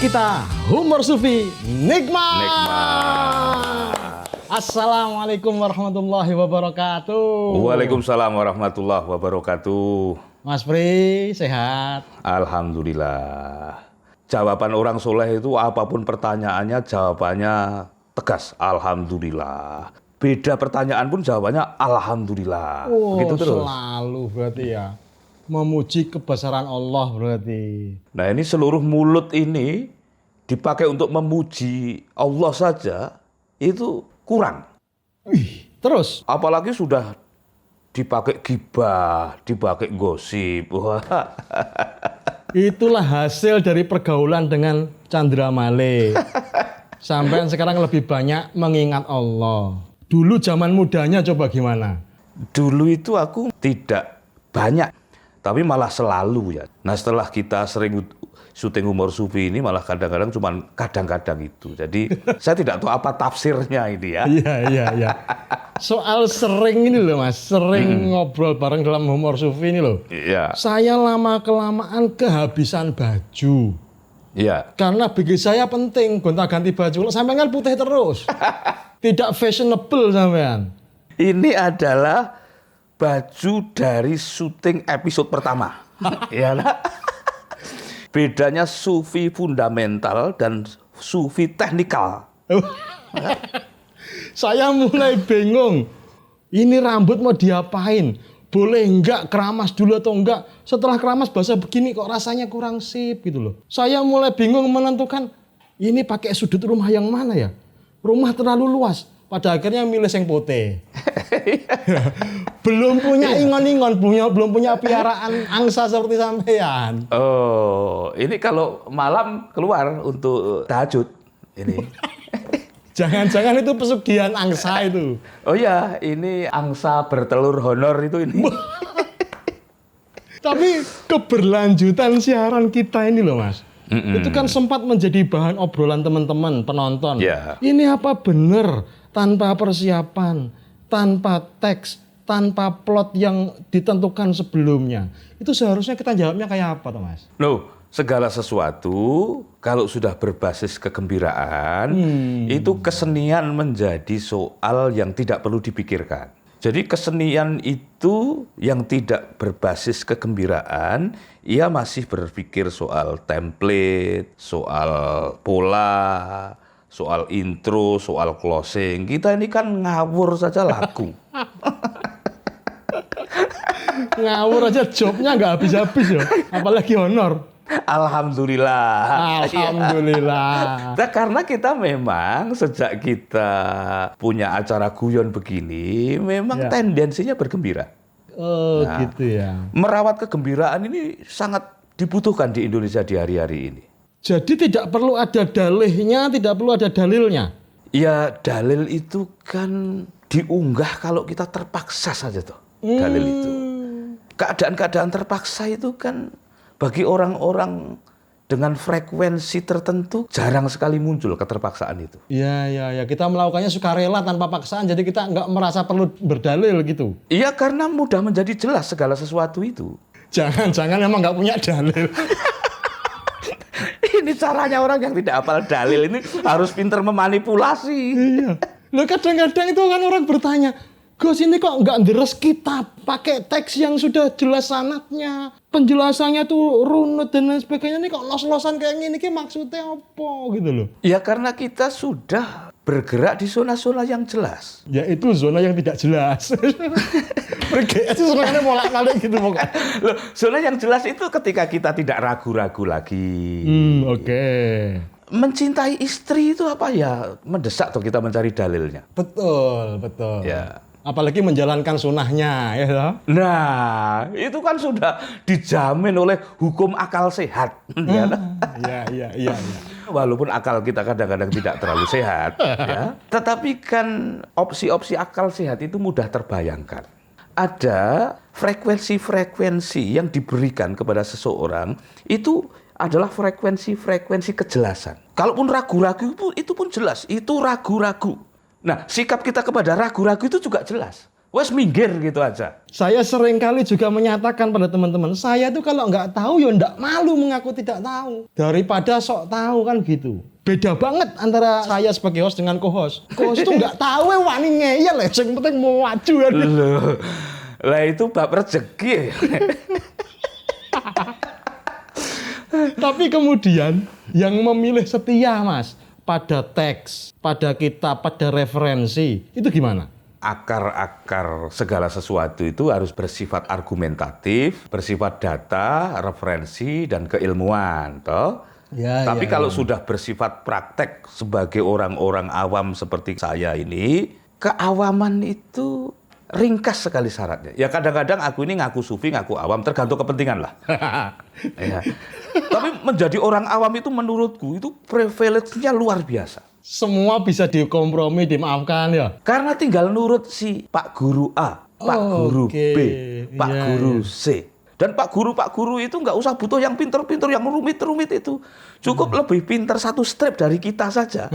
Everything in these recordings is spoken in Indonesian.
kita Humor Sufi Nikmat. Assalamualaikum warahmatullahi wabarakatuh. Waalaikumsalam warahmatullahi wabarakatuh. Mas Pri, sehat? Alhamdulillah. Jawaban orang soleh itu apapun pertanyaannya jawabannya tegas. Alhamdulillah. Beda pertanyaan pun jawabannya Alhamdulillah. Begitu terus. Selalu berarti ya. Memuji kebesaran Allah berarti. Nah ini seluruh mulut ini dipakai untuk memuji Allah saja itu kurang. Terus? Apalagi sudah dipakai gibah, dipakai gosip. Wah. Itulah hasil dari pergaulan dengan Chandra Male. Sampai sekarang lebih banyak mengingat Allah. Dulu zaman mudanya coba gimana? Dulu itu aku tidak banyak, tapi malah selalu ya. Nah setelah kita sering syuting Humor Sufi ini malah kadang-kadang cuma kadang-kadang itu. Jadi saya tidak tahu apa tafsirnya ini ya. Iya. Soal sering ini loh Mas, sering ngobrol bareng dalam Humor Sufi ini loh. Iya. Saya lama-kelamaan kehabisan baju. Iya. Karena bagi saya penting gonta-ganti baju. Sampai kan putih terus. Tidak fashionable sampean. Ini adalah baju dari syuting episode pertama. Ya nah? Bedanya sufi fundamental dan sufi teknikal. Saya mulai bingung. Ini rambut mau diapain? Boleh enggak keramas dulu atau enggak? Setelah keramas basah begini kok rasanya kurang sip gitu loh. Saya mulai bingung menentukan ini pakai sudut rumah yang mana ya? Rumah terlalu luas. Pada akhirnya milih yang putih. Belum punya ingon-ingon, belum punya piaraan angsa seperti sampean. Oh, ini kalau malam keluar untuk tahajud ini. Jangan-jangan itu pesugihan angsa itu. Oh ya, ini angsa bertelur honor itu ini. Tapi keberlanjutan siaran kita ini loh Mas. Itu kan sempat menjadi bahan obrolan teman-teman, penonton. Yeah. Ini apa benar tanpa persiapan, tanpa teks, tanpa plot yang ditentukan sebelumnya. Itu seharusnya kita jawabnya kayak apa tuh Mas? Loh, segala sesuatu kalau sudah berbasis kegembiraan, itu kesenian menjadi soal yang tidak perlu dipikirkan. Jadi kesenian itu yang tidak berbasis kegembiraan, ia masih berpikir soal template, soal pola, soal intro, soal closing. Kita ini kan ngawur saja laku. Ngawur aja jobnya nggak habis-habis ya, apalagi honor. Alhamdulillah. Alhamdulillah. Nah, karena kita memang sejak kita punya acara guyon begini, memang tendensinya bergembira. Oh gitu ya. Merawat kegembiraan ini sangat dibutuhkan di Indonesia di hari-hari ini. Jadi tidak perlu ada dalihnya, tidak perlu ada dalilnya. Ya dalil itu kan diunggah kalau kita terpaksa saja tuh. Dalil itu. Keadaan-keadaan terpaksa itu kan bagi orang-orang dengan frekuensi tertentu jarang sekali muncul keterpaksaan itu. Iya. Kita melakukannya sukarela tanpa paksaan, jadi kita nggak merasa perlu berdalil gitu. Iya, karena mudah menjadi jelas segala sesuatu itu. Jangan emang nggak punya dalil. Ini caranya orang yang tidak hafal dalil ini harus pintar memanipulasi. Iya. Loh kadang-kadang itu kan orang bertanya, Gus ini kok nggak deres kitab, pakai teks yang sudah jelas sanadnya, penjelasannya tuh runut dan lain sebagainya, ini kok los-losan kayak gini, ini maksudnya apa gitu loh. Ya karena kita sudah bergerak di zona-zona yang jelas. Ya itu zona yang tidak jelas. Bergerak sih zonanya molak-malik gitu pokoknya. Loh, zona yang jelas itu ketika kita tidak ragu-ragu lagi. Oke. Mencintai istri itu apa ya? Mendesak tuh kita mencari dalilnya. Betul. Ya. Apalagi menjalankan sunahnya, ya toh? Nah, itu kan sudah dijamin oleh hukum akal sehat. Iya. Walaupun akal kita kadang-kadang tidak terlalu sehat, ya, tetapi kan opsi-opsi akal sehat itu mudah terbayangkan. Ada frekuensi-frekuensi yang diberikan kepada seseorang, itu adalah frekuensi-frekuensi kejelasan. Kalaupun ragu-ragu itu pun jelas, itu ragu-ragu. Nah, sikap kita kepada ragu-ragu itu juga jelas. wes minggir gitu aja. Saya seringkali juga menyatakan pada teman-teman, saya tuh kalau nggak tahu ya nggak malu mengaku tidak tahu. Daripada sok tahu kan gitu. Beda banget antara saya sebagai host dengan co-host. Co-host tuh nggak tahu wani ngeyel ya, yang penting mau maju kan. Loh, lah itu bab rezeki. Tapi kemudian yang memilih setia Mas pada teks, pada kitab, pada referensi, itu gimana? Akar-akar segala sesuatu itu harus bersifat argumentatif, bersifat data, referensi, dan keilmuan, toh. Tapi kalau sudah bersifat praktek sebagai orang-orang awam seperti saya ini, keawaman itu ringkas sekali syaratnya. Ya kadang-kadang aku ini ngaku sufi, ngaku awam, tergantung kepentingan lah. Ya. Tapi menjadi orang awam itu menurutku itu privilege-nya luar biasa. Semua bisa dikompromi, dimaafkan ya. Karena tinggal nurut si Pak Guru A, Pak Guru B, Pak Guru C. Dan Pak Guru itu nggak usah butuh yang pinter-pinter, yang rumit-rumit itu. Cukup lebih pinter satu strip dari kita saja.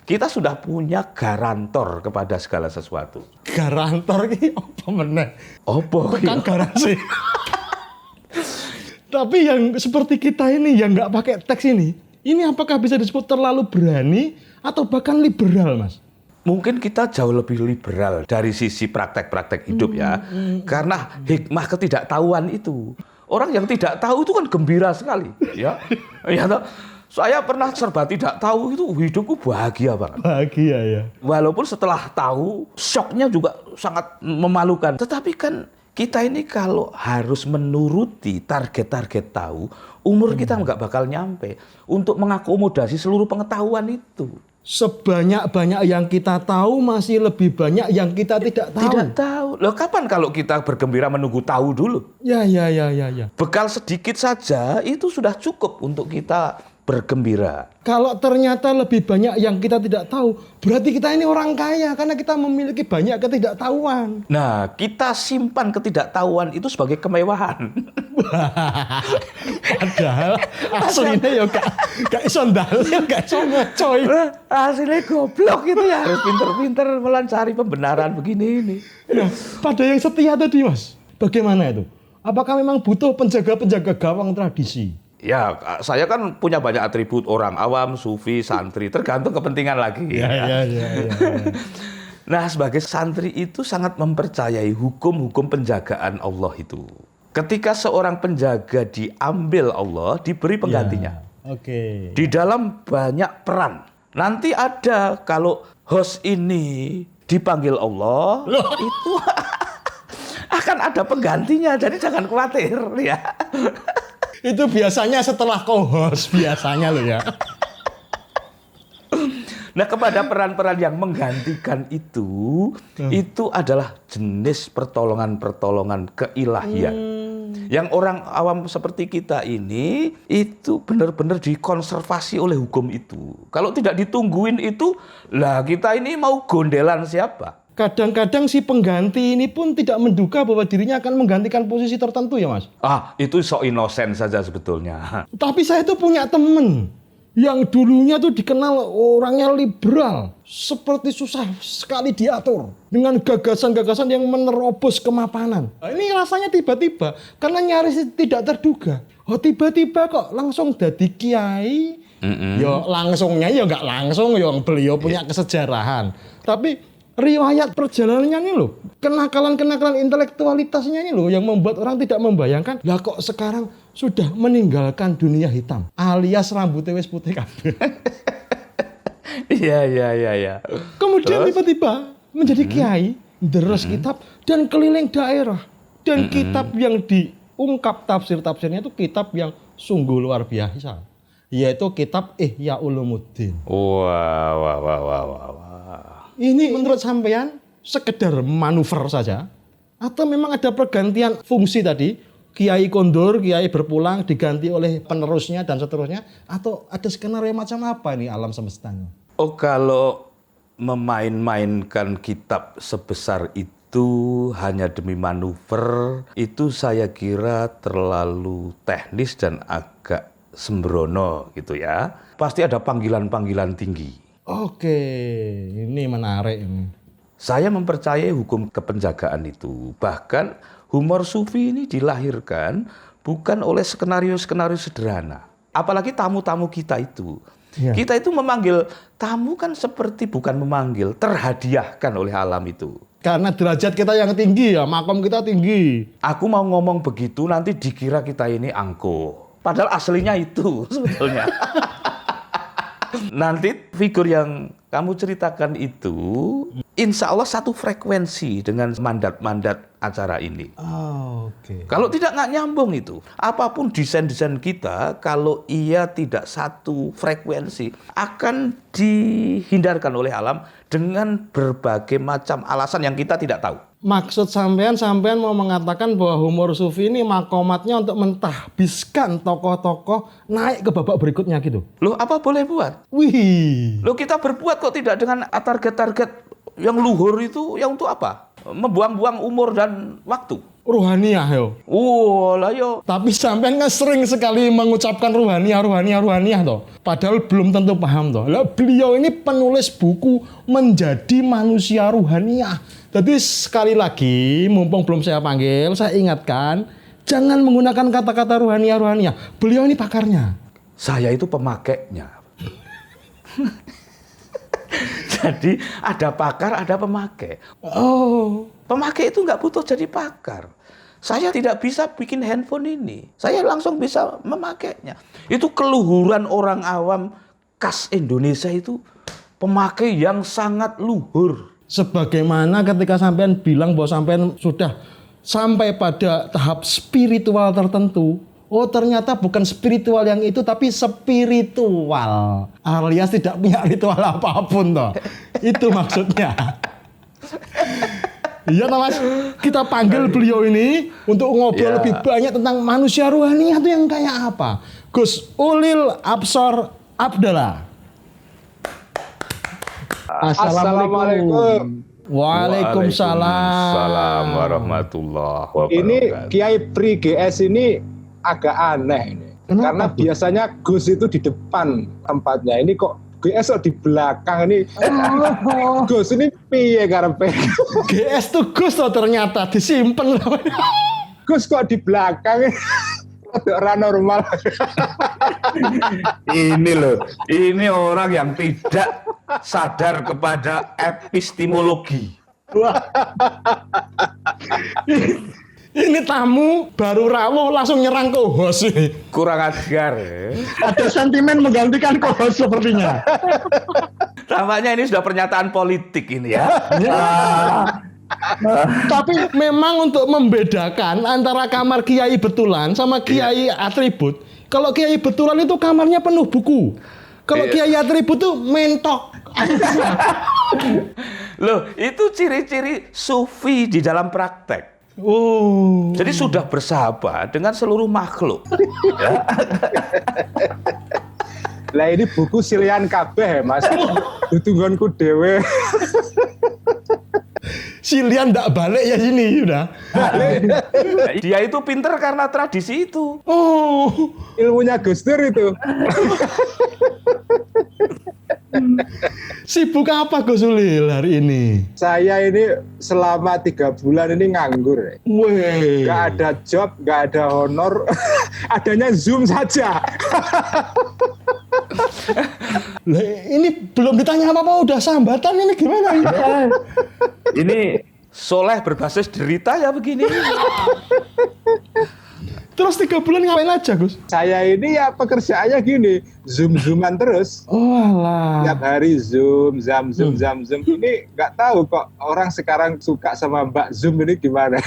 Kita sudah punya garantor kepada segala sesuatu. Garantor ini apa meneh? Apa? Kan garansi. Tapi yang seperti kita ini yang nggak pakai teks ini apakah bisa disebut terlalu berani atau bahkan liberal, Mas? Mungkin kita jauh lebih liberal dari sisi praktek-praktek hidup ya. Karena hikmah ketidaktahuan itu. Orang yang tidak tahu itu kan gembira sekali. Ya, ya toh? Saya pernah serba tidak tahu itu hidupku bahagia banget. Bahagia ya. Walaupun setelah tahu, syoknya juga sangat memalukan. Tetapi kan kita ini kalau harus menuruti target-target tahu, umur kita nggak bakal nyampe untuk mengakomodasi seluruh pengetahuan itu. Sebanyak-banyak yang kita tahu masih lebih banyak yang kita tidak tahu. Tidak tahu. Loh kapan kalau kita bergembira menunggu tahu dulu? Ya. Bekal sedikit saja itu sudah cukup untuk kita bergembira. Kalau ternyata lebih banyak yang kita tidak tahu, berarti kita ini orang kaya karena kita memiliki banyak ketidaktahuan. Nah, kita simpan ketidaktahuan itu sebagai kemewahan. Padahal aslinya ya gak iso ndalem, gak iso ngocoy. Aslinya goblok itu ya harus pinter-pinter mencari pembenaran begini ini. Nah, pada yang setia tadi Mas, bagaimana itu? Apakah memang butuh penjaga-penjaga gawang tradisi? Ya, saya kan punya banyak atribut orang awam, sufi, santri, tergantung kepentingan lagi. Ya. Nah, sebagai santri itu sangat mempercayai hukum-hukum penjagaan Allah itu. Ketika seorang penjaga diambil Allah, diberi penggantinya. Ya, oke. Di dalam banyak peran. Nanti ada kalau host ini dipanggil Allah, itu akan ada penggantinya. Jadi jangan khawatir ya. Itu biasanya setelah co-host biasanya loh ya. Nah, kepada peran-peran yang menggantikan itu adalah jenis pertolongan-pertolongan keilahian. Yang orang awam seperti kita ini itu benar-benar dikonservasi oleh hukum itu. Kalau tidak ditungguin itu, lah kita ini mau gondelan siapa? Kadang-kadang si pengganti ini pun tidak menduga bahwa dirinya akan menggantikan posisi tertentu ya Mas. Itu sok inosen saja sebetulnya. Tapi saya itu punya temen yang dulunya tuh dikenal orangnya liberal. Seperti susah sekali diatur. Dengan gagasan-gagasan yang menerobos kemapanan. Nah, ini rasanya tiba-tiba. Karena nyaris tidak terduga. Tiba-tiba kok langsung jadi kiai. Ya langsungnya ya nggak langsung. Ya beliau punya kesejarahan. Tapi riwayat perjalanannya ini loh, kenakalan-kenakalan intelektualitasnya ini loh yang membuat orang tidak membayangkan, lah kok sekarang sudah meninggalkan dunia hitam, alias rambutnya wis putih kabeh. Iya. Kemudian tiba-tiba menjadi kiai, deres kitab dan keliling daerah. Dan kitab yang diungkap tafsir-tafsirnya itu kitab yang sungguh luar biasa, yaitu kitab Ihya Ulumuddin. Wah. Ini menurut sampean sekedar manuver saja atau memang ada pergantian fungsi tadi, kiai kondur, kiai berpulang diganti oleh penerusnya dan seterusnya, atau ada skenario macam apa ini alam semestanya? Kalau memain-mainkan kitab sebesar itu hanya demi manuver, itu saya kira terlalu teknis dan agak sembrono gitu ya. Pasti ada panggilan-panggilan tinggi. Oke, ini menarik ini. Saya mempercayai hukum kepenjagaan itu. Bahkan humor sufi ini dilahirkan bukan oleh skenario-skenario sederhana. Apalagi tamu-tamu kita itu. Ya. Kita itu memanggil tamu kan seperti bukan memanggil, terhadiahkan oleh alam itu. Karena derajat kita yang tinggi ya, makom kita tinggi. Aku mau ngomong begitu nanti dikira kita ini angkuh. Padahal aslinya itu sebetulnya. Nanti figur yang kamu ceritakan itu, insya Allah satu frekuensi dengan mandat-mandat acara ini. Oh, oke. Kalau tidak nggak nyambung itu. Apapun desain-desain kita, kalau ia tidak satu frekuensi, akan dihindarkan oleh alam dengan berbagai macam alasan yang kita tidak tahu. Maksud sampean mau mengatakan bahwa humor sufi ini makomatnya untuk mentahbiskan tokoh-tokoh naik ke babak berikutnya gitu. Loh, apa boleh buat? Wih. Loh, kita berbuat kok tidak dengan target-target yang luhur itu, yang untuk apa? Membuang-buang umur dan waktu. Ruhaniyah yo. Lah yo. Tapi sampean kan sering sekali mengucapkan ruhaniyah toh. Padahal belum tentu paham toh. Lah beliau ini penulis buku Menjadi Manusia Ruhaniyah. Jadi sekali lagi, mumpung belum saya panggil, saya ingatkan, jangan menggunakan kata-kata ruhaniyah. Beliau ini pakarnya. Saya itu pemakainya. Jadi ada pakar, ada pemakai. Oh. Pemakai itu nggak butuh jadi pakar. Saya tidak bisa bikin handphone ini. Saya langsung bisa memakainya. Itu keluhuran orang awam khas Indonesia itu pemakai yang sangat luhur. Sebagaimana ketika sampean bilang bahwa sampean sudah sampai pada tahap spiritual tertentu. Oh ternyata bukan spiritual yang itu tapi spiritual. Alias tidak punya ritual apapun toh. Itu maksudnya. Iya toh Mas, kita panggil beliau ini untuk ngobrol lebih banyak tentang manusia ruhani itu yang kayak apa. Gus Ulil Absor Abdallah. Assalamualaikum. Waalaikumsalam warahmatullahi wabarakatuh. Ini Kiai Pri GS ini agak aneh ini. Kenapa, Karena Bu? biasanya Gus itu di depan tempatnya. Ini kok GS kok di belakang ini. Gus ini piye karepe? GS tuh Gus tuh ternyata disimpen. Gus kok di belakang? Ora normal. Ini loh, ini orang yang tidak sadar kepada epistemologi. Ini tamu baru rawuh langsung nyerang ke host ini. Kurang ajar ya. Ada sentimen menggantikan ke host sepertinya. Tampaknya ini sudah pernyataan politik ini ya. Tapi memang untuk membedakan antara kamar kiai betulan sama kiai atribut. Kalau kiai betulan itu kamarnya penuh buku. Kalau kiai atribut tuh mentok. Loh, itu ciri-ciri sufi di dalam praktek. Oh. Jadi sudah bersahabat dengan seluruh makhluk. Ya. Lah ini buku silian kabeh Mas. Ditunggonku dhewe. Silian ndak balik ya sini udah. Dia itu pinter karena tradisi itu. Oh. Ilmunya Gus Dur itu. Sibuk apa Gus Ulil hari ini? Saya ini selama 3 bulan ini nganggur. Weh. Gak ada job, gak ada honor. Adanya Zoom saja. Lah, ini belum ditanya apa-apa udah sambatan ini gimana ini? Ini soleh berbasis derita ya begini. Terus 3 bulan ngapain aja Gus? Saya ini ya pekerjaannya gini, Zoom-Zooman terus. Oh alah. Tiap hari Zoom. Ini nggak tahu kok orang sekarang suka sama Mbak Zoom ini gimana.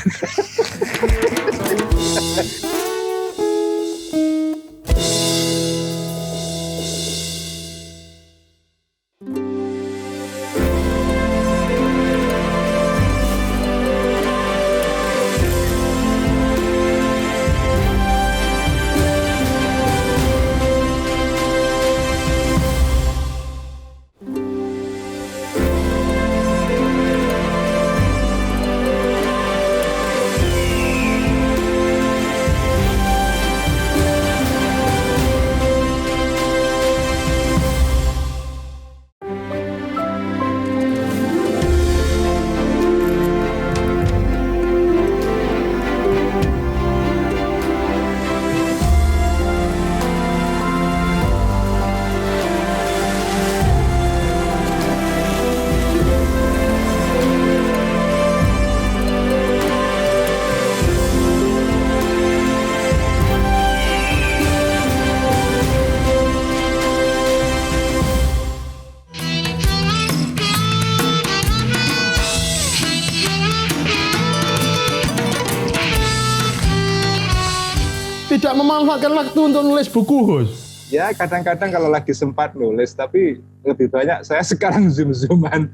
nggak memanfaatkan waktu untuk nulis buku, Gus? Ya kadang-kadang kalau lagi sempat nulis, tapi lebih banyak saya sekarang zoom-zooman.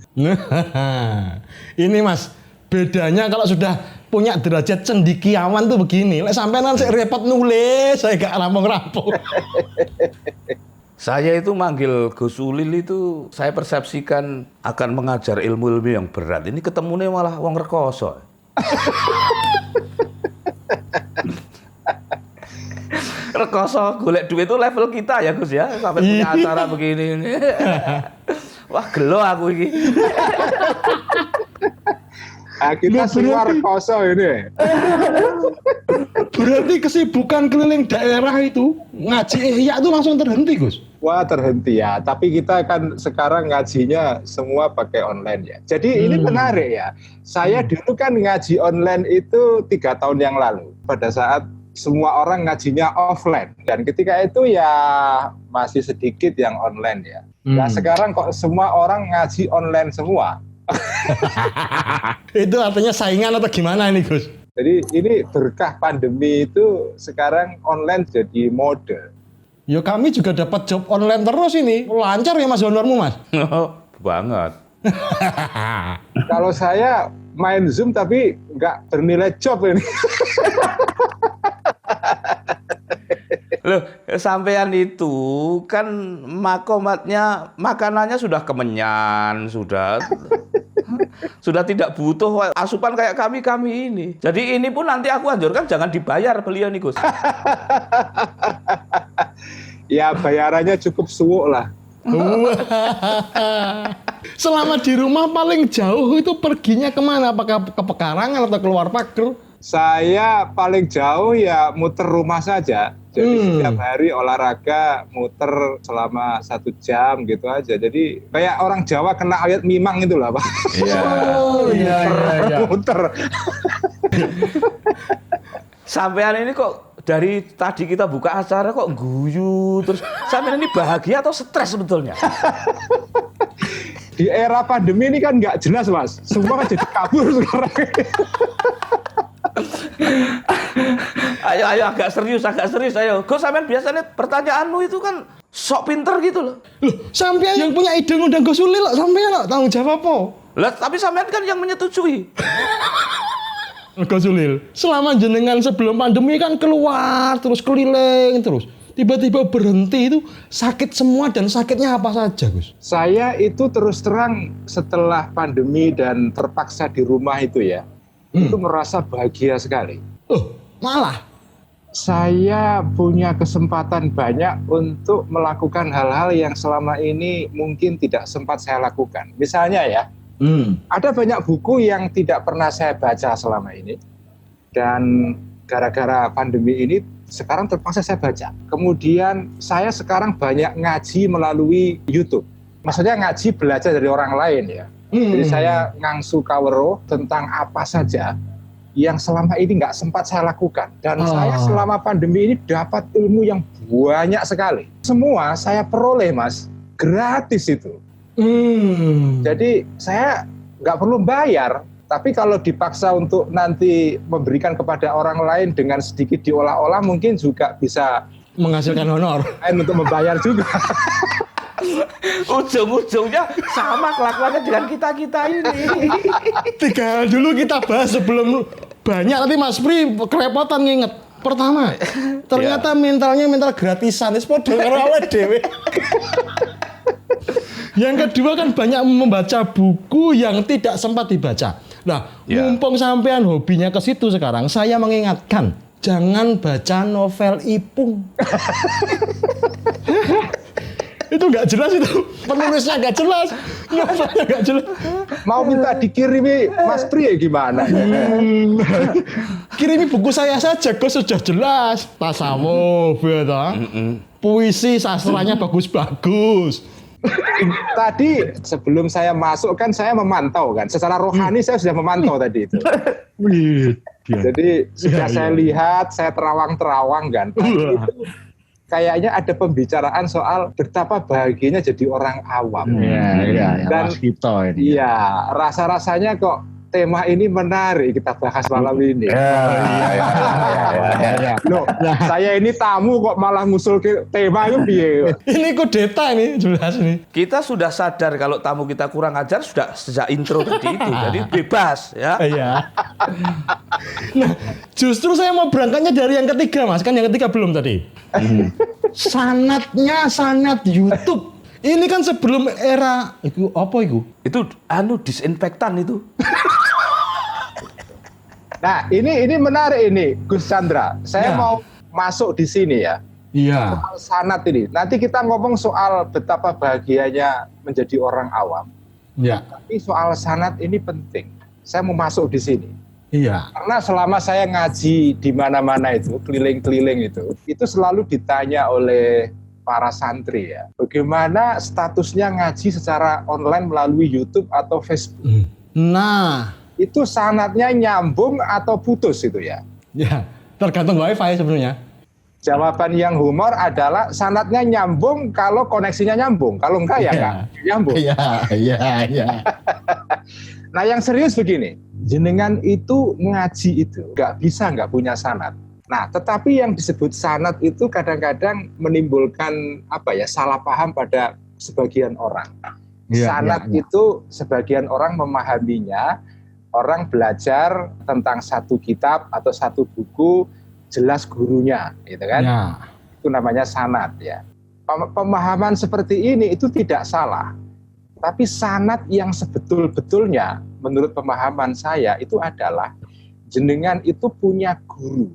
Ini Mas, bedanya kalau sudah punya derajat cendikiawan tuh begini. Lek sampean nanti repot nulis, saya gak rampung-rampung. Saya itu manggil Gus Ulil itu saya persepsikan akan mengajar ilmu-ilmu yang berat. Ini ketemunya malah wong rekoso. Rekoso golek duit itu level kita ya Gus ya, sampai punya acara begini ini. Wah gelo aku ini. Nah, kita semua rekoso ini. Berarti kesibukan keliling daerah itu ngaji ihya itu langsung terhenti, Gus? Wah terhenti ya, tapi kita kan sekarang ngajinya semua pakai online ya. Jadi ini menarik ya. Saya dulu kan ngaji online itu 3 tahun yang lalu. Pada saat semua orang ngajinya offline. Dan ketika itu ya masih sedikit yang online ya. Nah sekarang kok semua orang ngaji online semua. Itu artinya saingan atau gimana ini, Gus? Jadi ini berkah pandemi itu sekarang online jadi mode. Ya kami juga dapat job online terus ini. Lancar ya Mas honormu, Mas? Banget. Kalau saya main Zoom tapi nggak bernilai job ini. Loh, sampean itu kan makomatnya, makanannya sudah kemenyan, sudah tidak butuh asupan kayak kami ini. Jadi ini pun nanti aku anjurkan jangan dibayar beliau nih Gus. Ya bayarannya cukup suwuk lah. Selama di rumah paling jauh itu perginya kemana? Apakah ke pekarangan atau keluar pagar? Saya paling jauh ya muter rumah saja. Jadi setiap hari olahraga muter selama 1 jam gitu aja. Jadi kayak orang Jawa kena ayat mimang itu lah Pak. Iya. Oh iya. Muter. Sampean ini kok dari tadi kita buka acara kok guyu terus. Sampean ini bahagia atau stres sebetulnya? Di era pandemi ini kan nggak jelas Mas. Semua kan jadi kabur sekarang. Ayo agak serius ayo. Gus sampean biasanya pertanyaanmu itu kan sok pinter gitu loh. Loh, sampean yang punya ide ngundang Gus Ulil loh, sampean loh, tanggung jawab apa? Lah tapi sampean kan yang menyetujui. Gus Ulil, selama jenengan sebelum pandemi kan keluar terus keliling terus. Tiba-tiba berhenti itu sakit semua dan sakitnya apa saja, Gus? Saya itu terus terang setelah pandemi dan terpaksa di rumah itu ya, itu merasa bahagia sekali. Oh, malah? Saya punya kesempatan banyak untuk melakukan hal-hal yang selama ini mungkin tidak sempat saya lakukan. Misalnya ya, ada banyak buku yang tidak pernah saya baca selama ini. Dan gara-gara pandemi ini, sekarang terpaksa saya baca. Kemudian saya sekarang banyak ngaji melalui YouTube. Maksudnya ngaji belajar dari orang lain ya. Jadi saya ngangsu kawero tentang apa saja yang selama ini nggak sempat saya lakukan. Dan saya selama pandemi ini dapat ilmu yang banyak sekali. Semua saya peroleh Mas, gratis itu. Jadi saya nggak perlu bayar. Tapi kalau dipaksa untuk nanti memberikan kepada orang lain dengan sedikit diolah-olah mungkin juga bisa menghasilkan honor. Untuk membayar juga. Ujung-ujungnya sama kelakuannya dengan kita-kita ini. 3 hal dulu kita bahas sebelum banyak, tapi Mas Pri kerepotan nginget. Pertama, ternyata mentalnya mental gratisan. Wis padha karo awake dhewe. Yang kedua kan banyak membaca buku yang tidak sempat dibaca. Nah, mumpung sampean hobinya ke situ sekarang, saya mengingatkan, jangan baca novel Ipung. Itu nggak jelas itu, penulisnya nggak jelas, novelnya nggak jelas. Mau minta dikirimi Mas Pri ya gimana? Kirimi buku saya saja, Gus, sudah jelas. Tasawuf, ya toh. Puisi sastranya bagus-bagus. Tadi sebelum saya masuk kan saya memantau kan, secara rohani saya sudah memantau tadi itu. Jadi sudah saya lihat, saya terawang-terawang kan. Tadi itu kayaknya ada pembicaraan soal betapa bahagianya jadi orang awam. Dan Iya, rasa-rasanya kok tema ini menarik kita bahas malam ini. Loh, saya ini tamu kok malah ngusul ke tema itu piye? Ini kudeta ini jelas nih. Kita sudah sadar kalau tamu kita kurang ajar sudah sejak intro tadi itu. Jadi bebas ya. Iya. Nah, justru saya mau berangkatnya dari yang ketiga, Mas. Kan yang ketiga belum tadi. Sanat YouTube. Ini kan sebelum era itu apa itu? Itu disinfektan itu. Nah, ini menarik ini, Gus Chandra. Saya mau masuk di sini ya. Iya. Soal sanat ini. Nanti kita ngomong soal betapa bahagianya menjadi orang awam. Iya. Tapi soal sanat ini penting. Saya mau masuk di sini. Iya. Karena selama saya ngaji di mana-mana itu, keliling-keliling itu selalu ditanya oleh para santri ya. Bagaimana statusnya ngaji secara online melalui YouTube atau Facebook? Nah, itu sanatnya nyambung atau putus itu ya? ya, tergantung WiFi sebenarnya. Jawaban yang humor adalah sanatnya nyambung kalau koneksinya nyambung. Kalau enggak ya enggak nyambung. Iya. Nah yang serius begini, jenengan itu ngaji itu nggak punya sanat. Nah tetapi yang disebut sanat itu kadang-kadang menimbulkan salah paham pada sebagian orang. Sanat itu sebagian orang memahaminya, orang belajar tentang satu kitab atau satu buku, jelas gurunya, gitu kan? Ya. Itu namanya sanad ya. Pemahaman seperti ini itu tidak salah. Tapi sanad yang sebetul-betulnya menurut pemahaman saya itu adalah jenengan itu punya guru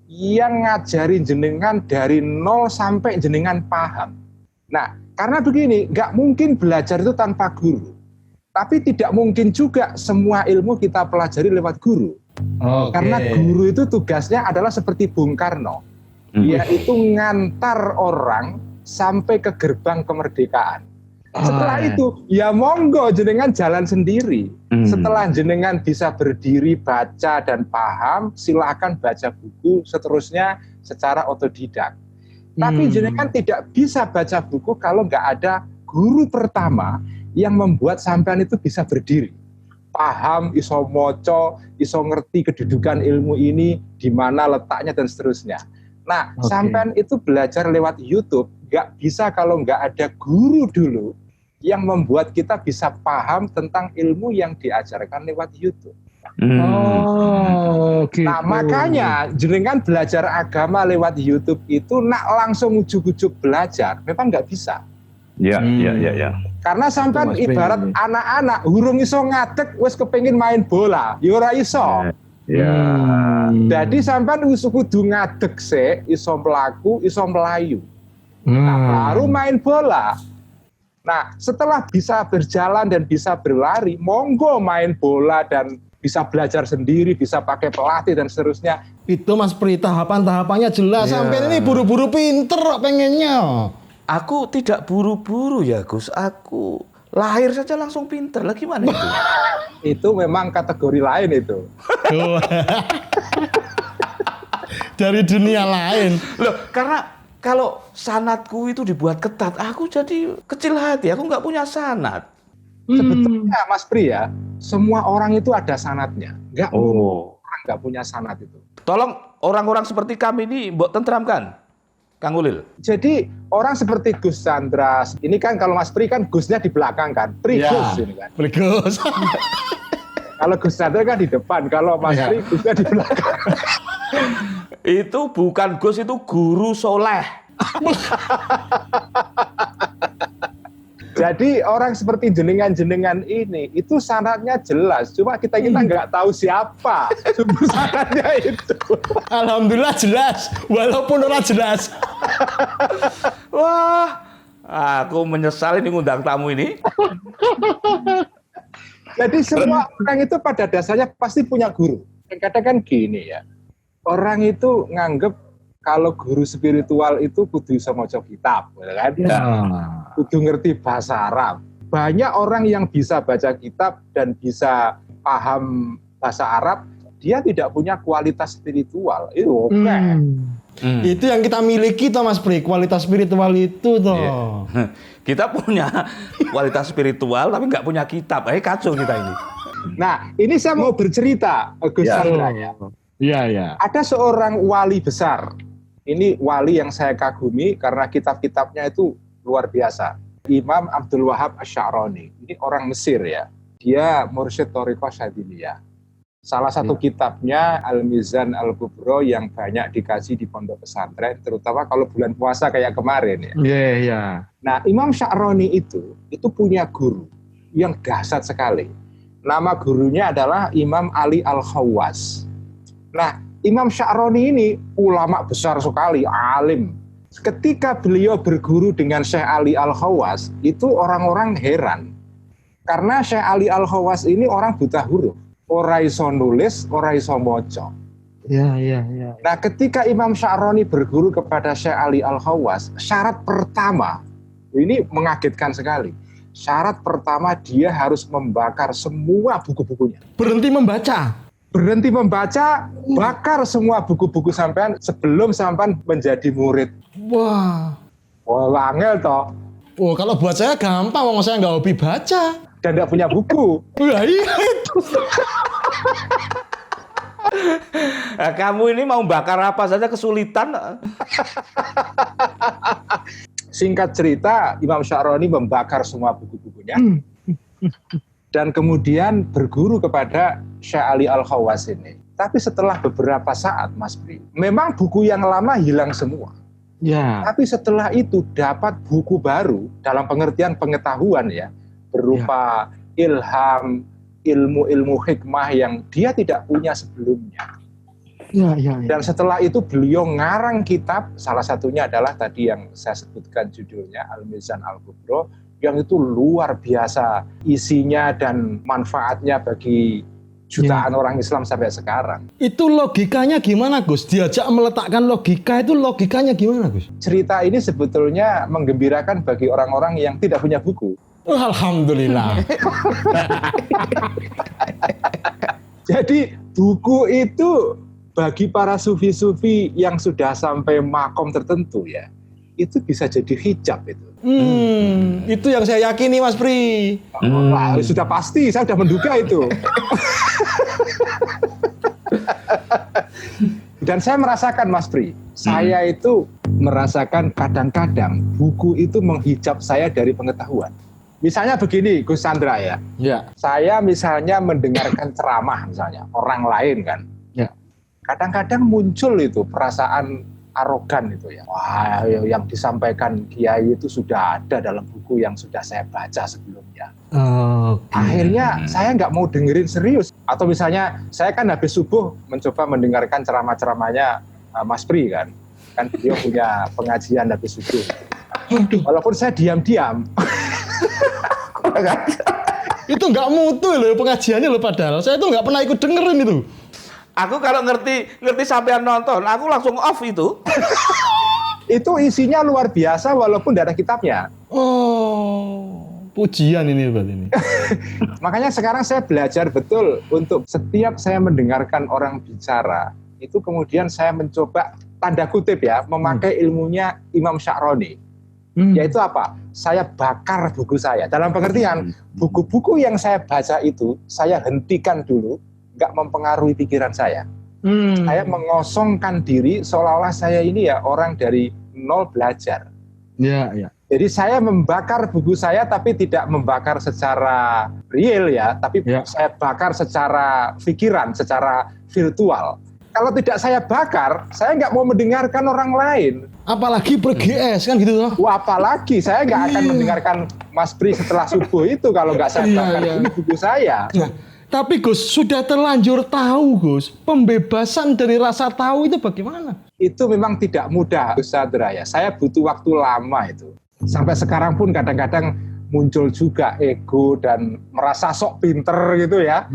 yang ngajarin jenengan dari nol sampai jenengan paham. Nah, karena begini, nggak mungkin belajar itu tanpa guru. Tapi tidak mungkin juga semua ilmu kita pelajari lewat guru. Karena guru itu tugasnya adalah seperti Bung Karno. Dia itu ngantar orang sampai ke gerbang kemerdekaan. Setelah itu, ya monggo jenengan jalan sendiri. Setelah jenengan bisa berdiri, baca dan paham, silakan baca buku seterusnya secara otodidak. Tapi jenengan tidak bisa baca buku kalau nggak ada guru pertama yang membuat sampean itu bisa berdiri. Paham, iso moco, iso ngerti kedudukan ilmu ini, di mana letaknya dan seterusnya. Nah, sampean itu belajar lewat YouTube, nggak bisa kalau nggak ada guru dulu yang membuat kita bisa paham tentang ilmu yang diajarkan lewat YouTube. Gitu. Nah, makanya jenengan belajar agama lewat YouTube itu nak langsung ujuk-ujuk belajar, memang nggak bisa. Iya. Karena sampean ibarat anak-anak hurung iso ngadeg wis kepengin main bola, ya ora iso. Jadi sampean wis kudu ngadeg sik, iso mlaku, iso melayu. Nah, baru main bola. Nah, setelah bisa berjalan dan bisa berlari, monggo main bola dan bisa belajar sendiri, bisa pakai pelatih dan seterusnya. Itu Mas Pri, tahapan-tahapannya jelas. Sampai ini buru-buru pinter pengennya. Aku tidak buru-buru ya Gus, aku lahir saja langsung pinter. Lah gimana itu? Itu memang kategori lain itu. Dari dunia lain. Loh, karena kalau sanatku itu dibuat ketat, aku jadi kecil hati, aku nggak punya sanat. Sebetulnya Mas Pri ya, semua orang itu ada sanatnya. Orang nggak punya sanat itu. Tolong orang-orang seperti kami ini mbok tentramkan, Kang Ulil. Jadi orang seperti Gus Chandra, ini kan kalau Mas Pri kan Gusnya di belakang kan, Gus ini kan. Gus. Kalau Gus Chandra kan di depan, kalau Mas Pri Gusnya di belakang. Itu bukan Gus, itu guru soleh. Jadi orang seperti jenengan-jenengan ini itu sanatnya jelas, cuma kita nggak tahu siapa sumber sanatnya itu. Alhamdulillah jelas, walaupun orang jelas. Wah, aku menyesal ini ngundang tamu ini. Jadi semua orang itu pada dasarnya pasti punya guru. Kadang-kadang kan gini ya, orang itu nganggep kalau guru spiritual itu kudu iso maca kitab, kan? Kudu ngerti bahasa Arab. Banyak orang yang bisa baca kitab dan bisa paham bahasa Arab, dia tidak punya kualitas spiritual. Itu Itu yang kita miliki toh Mas Pri, kualitas spiritual itu toh. Kita punya kualitas spiritual tapi nggak punya kitab. Kacau kita ini. Nah, ini saya mau bercerita, Gus Chandra ya. Iya, iya. Ada seorang wali besar. Ini wali yang saya kagumi karena kitab-kitabnya itu luar biasa. Imam Abdul Wahab Asy-Sya'rani. Ini orang Mesir ya. Dia mursyid Thariqah Syadziliyah. Salah satu kitabnya Al-Mizan Al-Kubro yang banyak dikaji di pondok pesantren, terutama kalau bulan puasa kayak kemarin ya. Iya, iya. Nah, Imam Sya'rani itu punya guru yang dahsyat sekali. Nama gurunya adalah Imam Ali Al-Khawwas. Nah, Imam Sya'rani ini ulama besar sekali, alim. Ketika beliau berguru dengan Syekh Ali Al-Khawwas, itu orang-orang heran. Karena Syekh Ali Al-Khawwas ini orang buta huruf. Ora iso nulis, ora iso maca. Iya, iya, iya. Nah, ketika Imam Sya'rani berguru kepada Syekh Ali Al-Khawwas, syarat pertama, ini mengagetkan sekali. Syarat pertama dia harus membakar semua buku-bukunya. Berhenti membaca. Berhenti membaca, bakar semua buku-buku sampean sebelum sampean menjadi murid. Wah. Wah, angel toh. Oh, kalau buat saya gampang, wong saya nggak hobi baca. Dan tidak punya buku. Wah, iya itu. Nah, kamu ini mau bakar apa saja kesulitan. Singkat cerita, Imam Sya'rani membakar semua buku-bukunya. Dan kemudian berguru kepada Syekh Ali Al-Khawwas ini. Tapi setelah beberapa saat, Mas Pri, memang buku yang lama hilang semua. Ya. Tapi setelah itu dapat buku baru dalam pengertian pengetahuan ya, berupa ilham, ilmu-ilmu hikmah yang dia tidak punya sebelumnya. Ya, ya, ya. Dan setelah itu beliau ngarang kitab, salah satunya adalah tadi yang saya sebutkan judulnya Al-Mizan Al-Kubro, yang itu luar biasa isinya dan manfaatnya bagi jutaan orang Islam sampai sekarang. Itu logikanya gimana, Gus? Diajak meletakkan logika, itu logikanya gimana, Gus? Cerita ini sebetulnya menggembirakan bagi orang-orang yang tidak punya buku. Alhamdulillah. Jadi buku itu bagi para sufi-sufi yang sudah sampai makom tertentu ya, itu bisa jadi hijab itu. Itu yang saya yakini, Mas Pri. Wah, sudah pasti, saya sudah menduga itu. Dan saya merasakan, Mas Pri, saya itu merasakan kadang-kadang buku itu menghijab saya dari pengetahuan. Misalnya begini, Gus Chandra ya. Ya. Saya misalnya mendengarkan ceramah misalnya, orang lain kan. Ya. Kadang-kadang muncul itu perasaan arogan itu ya. Wah, yang disampaikan kiai itu sudah ada dalam buku yang sudah saya baca sebelumnya. Akhirnya saya nggak mau dengerin serius. Atau misalnya saya kan habis subuh mencoba mendengarkan ceramah-ceramahnya Mas Pri kan. Kan beliau punya pengajian habis subuh. Walaupun saya diam-diam. Itu nggak mutu loh pengajiannya loh, padahal saya tuh nggak pernah ikut dengerin itu. Aku kalau ngerti sampean nonton, aku langsung off itu. Itu isinya luar biasa walaupun tidak ada kitabnya. Oh, pujian ini berarti ini. Makanya sekarang saya belajar betul untuk setiap saya mendengarkan orang bicara, itu kemudian saya mencoba tanda kutip ya, memakai ilmunya Imam Sya'rani. Yaitu apa? Saya bakar buku saya. Dalam pengertian, buku-buku yang saya baca itu, saya hentikan dulu, nggak mempengaruhi pikiran saya. Saya mengosongkan diri, seolah-olah saya ini ya orang dari nol belajar. Ya, ya. Jadi saya membakar buku saya, tapi tidak membakar secara real ya, tapi saya bakar secara pikiran, secara virtual. Kalau tidak saya bakar, saya nggak mau mendengarkan orang lain. Apalagi ber-GS kan gitu loh. Wah, apalagi saya nggak akan mendengarkan Mas Pri setelah subuh itu kalau nggak saya bakar ini buku saya. Nah, tapi Gus, sudah terlanjur tahu Gus, pembebasan dari rasa tahu itu bagaimana? Itu memang tidak mudah, Gus Chandra ya. Saya butuh waktu lama itu. Sampai sekarang pun kadang-kadang muncul juga ego dan merasa sok pinter gitu ya.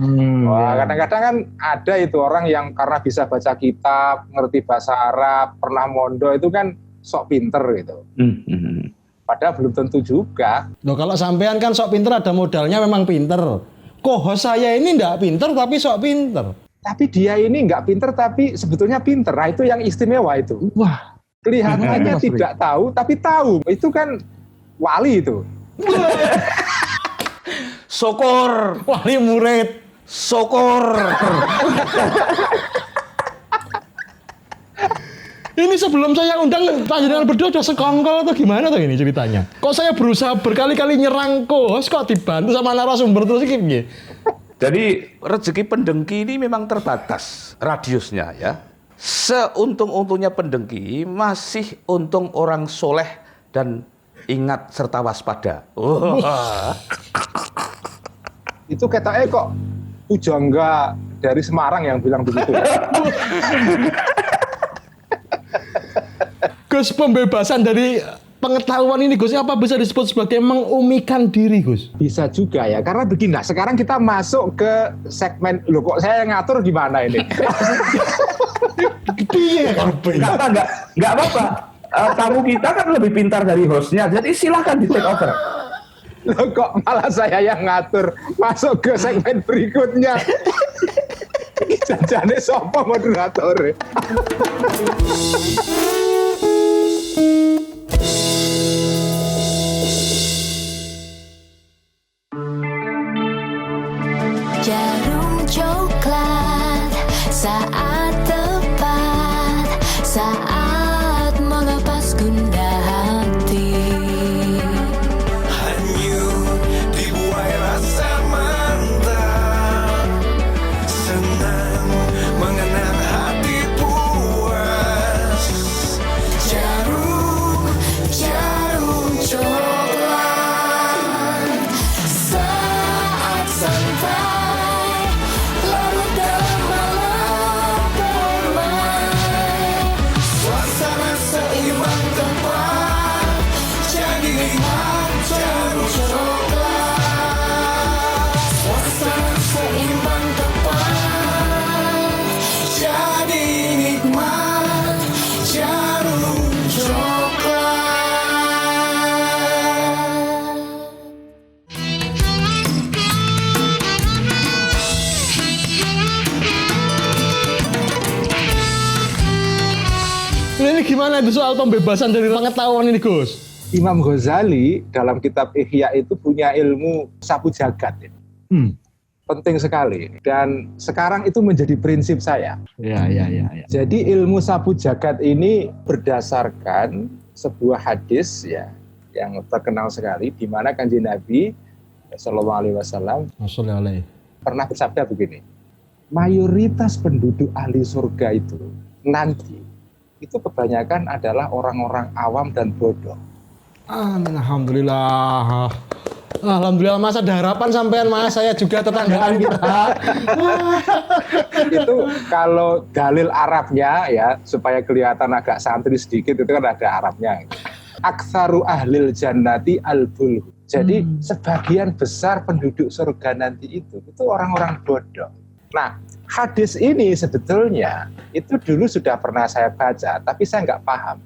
Wah, kadang-kadang kan ada itu orang yang karena bisa baca kitab, ngerti bahasa Arab, pernah mondo itu kan sok pinter gitu. Padahal belum tentu juga. Loh, kalau sampean kan sok pinter ada modalnya memang pinter. Kohos saya ini enggak pinter tapi sok pinter. Tapi dia ini nggak pinter tapi sebetulnya pinter. Nah, itu yang istimewa itu. Wah, kelihatannya tidak tahu tapi tahu. Itu kan wali itu. Syukur. wali murid. syukur. Ini sebelum saya undang panjenengan berdua udah sekongkol atau gimana tuh ini ceritanya? Kok saya berusaha berkali-kali nyerang host kok dibantu sama narasumber terus iki piye? Jadi rezeki pendengki ini memang terbatas radiusnya ya. Seuntung-untungnya pendengki masih untung orang soleh dan ingat serta waspada. Itu ketoknya kok pujangga dari Semarang yang bilang begitu. Gus, pembebasan dari pengetahuan ini Gus, apa bisa disebut sebagai mengumikan diri Gus? Bisa juga ya, karena begini, nah sekarang kita masuk ke segmen, loh kok saya yang ngatur gimana ini? Enggak apa-apa. Tamu kita kan lebih pintar dari hostnya, jadi silahkan di take over. Loh kok malah saya yang ngatur, masuk ke segmen berikutnya. Jajane sopo moderator? Jarum coklat saat tepat, saat melepas gundah hati. Hanyut dibuai rasa mantap, senang mengenang hati puas. Jarum coklat saat santai, larut dalam malam permai. Suasana seimbang tepat, jadi nikmat jarum coklat. Suasana seimbang tepat, Jadi nikmat jarum coklat. Ini gimana itu soal pembebasan dari pengetahuan ini Gus? Imam Ghazali dalam kitab Ihya itu punya ilmu sapu jagat. Ya. Penting sekali. Dan sekarang itu menjadi prinsip saya. Ya. Jadi ilmu sapu jagat ini berdasarkan sebuah hadis ya yang terkenal sekali di mana Kanjeng Nabi Shallallahu Alaihi Wasallam Masyaallah. pernah bersabda begini, mayoritas penduduk ahli surga itu nanti itu kebanyakan adalah orang-orang awam dan bodoh. Amin, alhamdulillah. Alhamdulillah Mas, ada harapan sampean Mas, saya juga tetanggaan kita. Itu kalau dalil Arabnya ya supaya kelihatan agak santri sedikit itu kan ada Arabnya. Aktsaru ahlil jannati al-bulh. Jadi sebagian besar penduduk surga nanti itu orang-orang bodoh. Nah, hadis ini sebetulnya itu dulu sudah pernah saya baca, tapi saya nggak paham.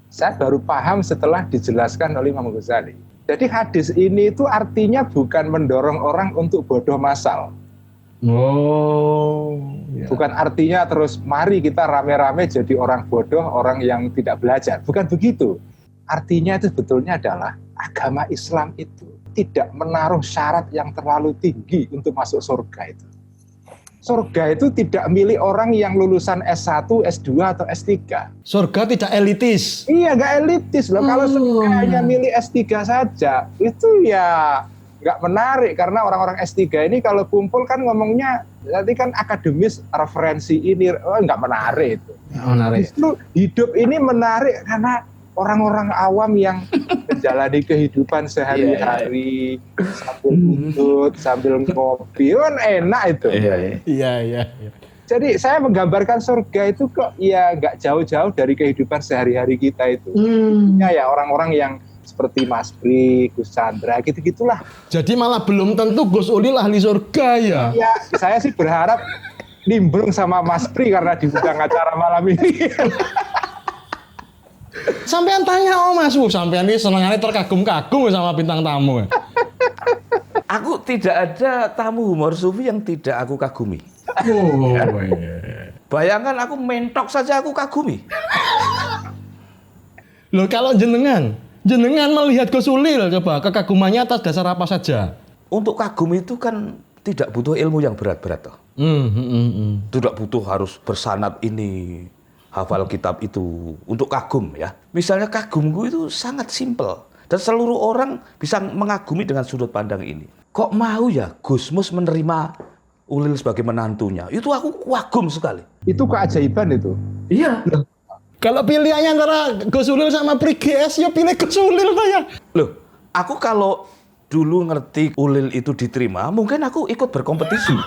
Saya baru paham setelah dijelaskan oleh Imam Ghazali. Jadi hadis ini itu artinya bukan mendorong orang untuk bodoh massal. Oh. Bukan artinya terus mari kita rame-rame jadi orang bodoh, orang yang tidak belajar. Bukan begitu. Artinya itu sebetulnya adalah agama Islam itu tidak menaruh syarat yang terlalu tinggi untuk masuk surga itu. Surga itu tidak milik orang yang lulusan S1, S2, atau S3. Surga tidak elitis. Iya, nggak elitis loh. Kalau surga hanya milik S3 saja, itu ya nggak menarik. Karena orang-orang S3 ini kalau kumpul kan ngomongnya, nanti kan akademis, referensi ini, nggak menarik itu. Menarik. Justru hidup ini menarik karena orang-orang awam yang menjalani kehidupan sehari-hari sambil udut, sambil ngopi, kan enak itu. Iya. Jadi saya menggambarkan surga itu kok ya nggak jauh-jauh dari kehidupan sehari-hari kita itu. Ya orang-orang yang seperti Mas Bri, Gus Chandra, gitu-gitulah. Jadi malah belum tentu Gus Ulil ahli surga ya. Ya saya sih berharap nimbrung sama Mas Bri karena diundang acara malam ini. Sampean tanya Mas, sampean ini senengannya terkagum-kagum sama bintang tamu. Aku tidak ada tamu humor sufi yang tidak aku kagumi. Oh. Bayangkan aku mentok saja aku kagumi. Loh kalau jenengan melihat Gus Ulil coba kekagumannya atas dasar apa saja? Untuk kagum itu kan tidak butuh ilmu yang berat-berat toh. Tidak butuh harus bersanad ini, hafal kitab itu untuk kagum ya. Misalnya kagumku itu sangat simpel dan seluruh orang bisa mengagumi dengan sudut pandang ini. Kok mau ya Gusmus menerima Ulil sebagai menantunya? Itu aku kagum sekali. Itu keajaiban itu. Iya. Kalau pilihannya antara Gus Ulil sama Pri GS, ya pilih Gus Ulil saya. Loh, aku kalau dulu ngerti Ulil itu diterima, mungkin aku ikut berkompetisi.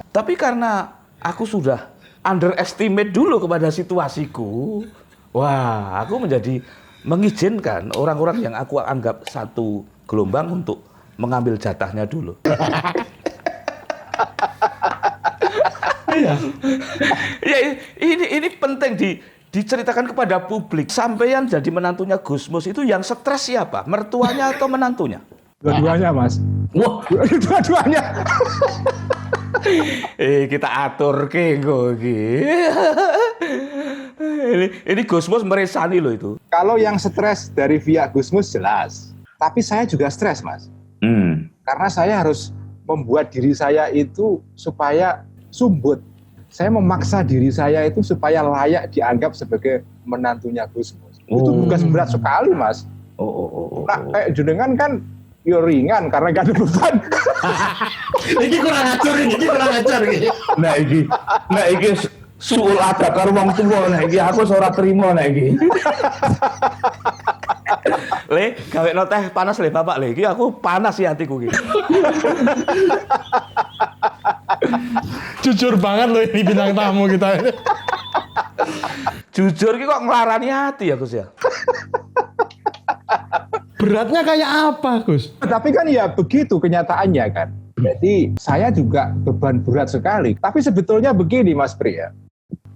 Tapi karena aku sudah underestimate dulu kepada situasiku, wah, aku menjadi mengizinkan orang-orang yang aku anggap satu gelombang untuk mengambil jatahnya dulu. Ya, ini penting diceritakan kepada publik. Sampeyan jadi menantunya Gusmus itu yang stres siapa? Mertuanya atau menantunya? Dua-duanya, Mas. Wah, Dua-duanya. Kita atur kengko iki. Ini Gusmus meresani loh itu. Kalau yang stres dari via Gusmus jelas. Tapi saya juga stres, Mas. Karena saya harus membuat diri saya itu supaya sumbut. Saya memaksa diri saya itu supaya layak dianggap sebagai menantunya Gusmus. Itu tugas berat sekali, Mas. Nah, kayak jenengan kan yo ringan karena gak ada beban. Ini kurang ajar ini. Nah iki suul adab karo wong tuwa nah iki aku ora trimo nah iki. Le, gawe teh panas le Bapak le. Iki aku panas sih hatiku iki. Jujur banget loh ini bintang tamu kita ini. Jujur iki kok nglarani hati ya Gus ya. Beratnya kayak apa, Gus? Tapi kan ya begitu kenyataannya kan. Jadi saya juga beban berat sekali. Tapi sebetulnya begini, Mas Pri ya.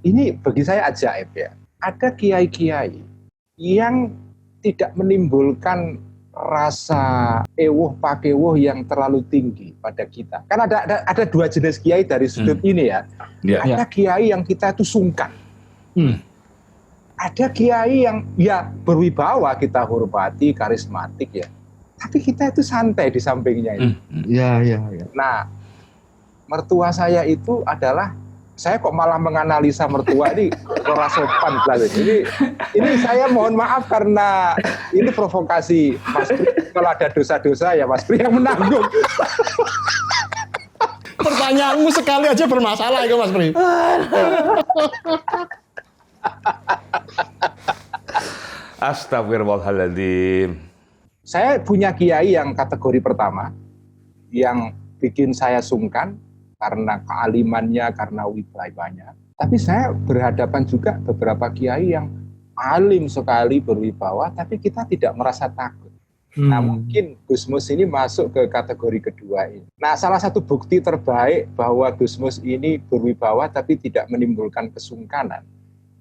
Ini bagi saya ajaib ya. Ada kiai-kiai yang tidak menimbulkan rasa ewuh pakewuh yang terlalu tinggi pada kita. Kan ada dua jenis kiai dari sudut ini ya. Ada kiai yang kita itu sungkan. Ada kiai yang ya berwibawa, kita hormati, karismatik ya. Tapi kita itu santai di sampingnya itu. Iya. Nah, mertua saya itu adalah, saya kok malah menganalisa mertua ini ora sopan lah. Jadi ini saya mohon maaf karena ini provokasi Mas Pri. Kalau ada dosa-dosa ya Mas Pri yang menanggung. Pertanyaanmu sekali aja bermasalah itu, Mas Pri. Astagfirullahaladzim. Saya punya kiai yang kategori pertama, yang bikin saya sungkan karena kealimannya, karena wibawanya. Tapi saya berhadapan juga beberapa kiai yang alim sekali, berwibawa, tapi kita tidak merasa takut. Nah, mungkin Gusmus ini masuk ke kategori kedua ini. Nah, salah satu bukti terbaik bahwa Gusmus ini berwibawa tapi tidak menimbulkan kesungkanan,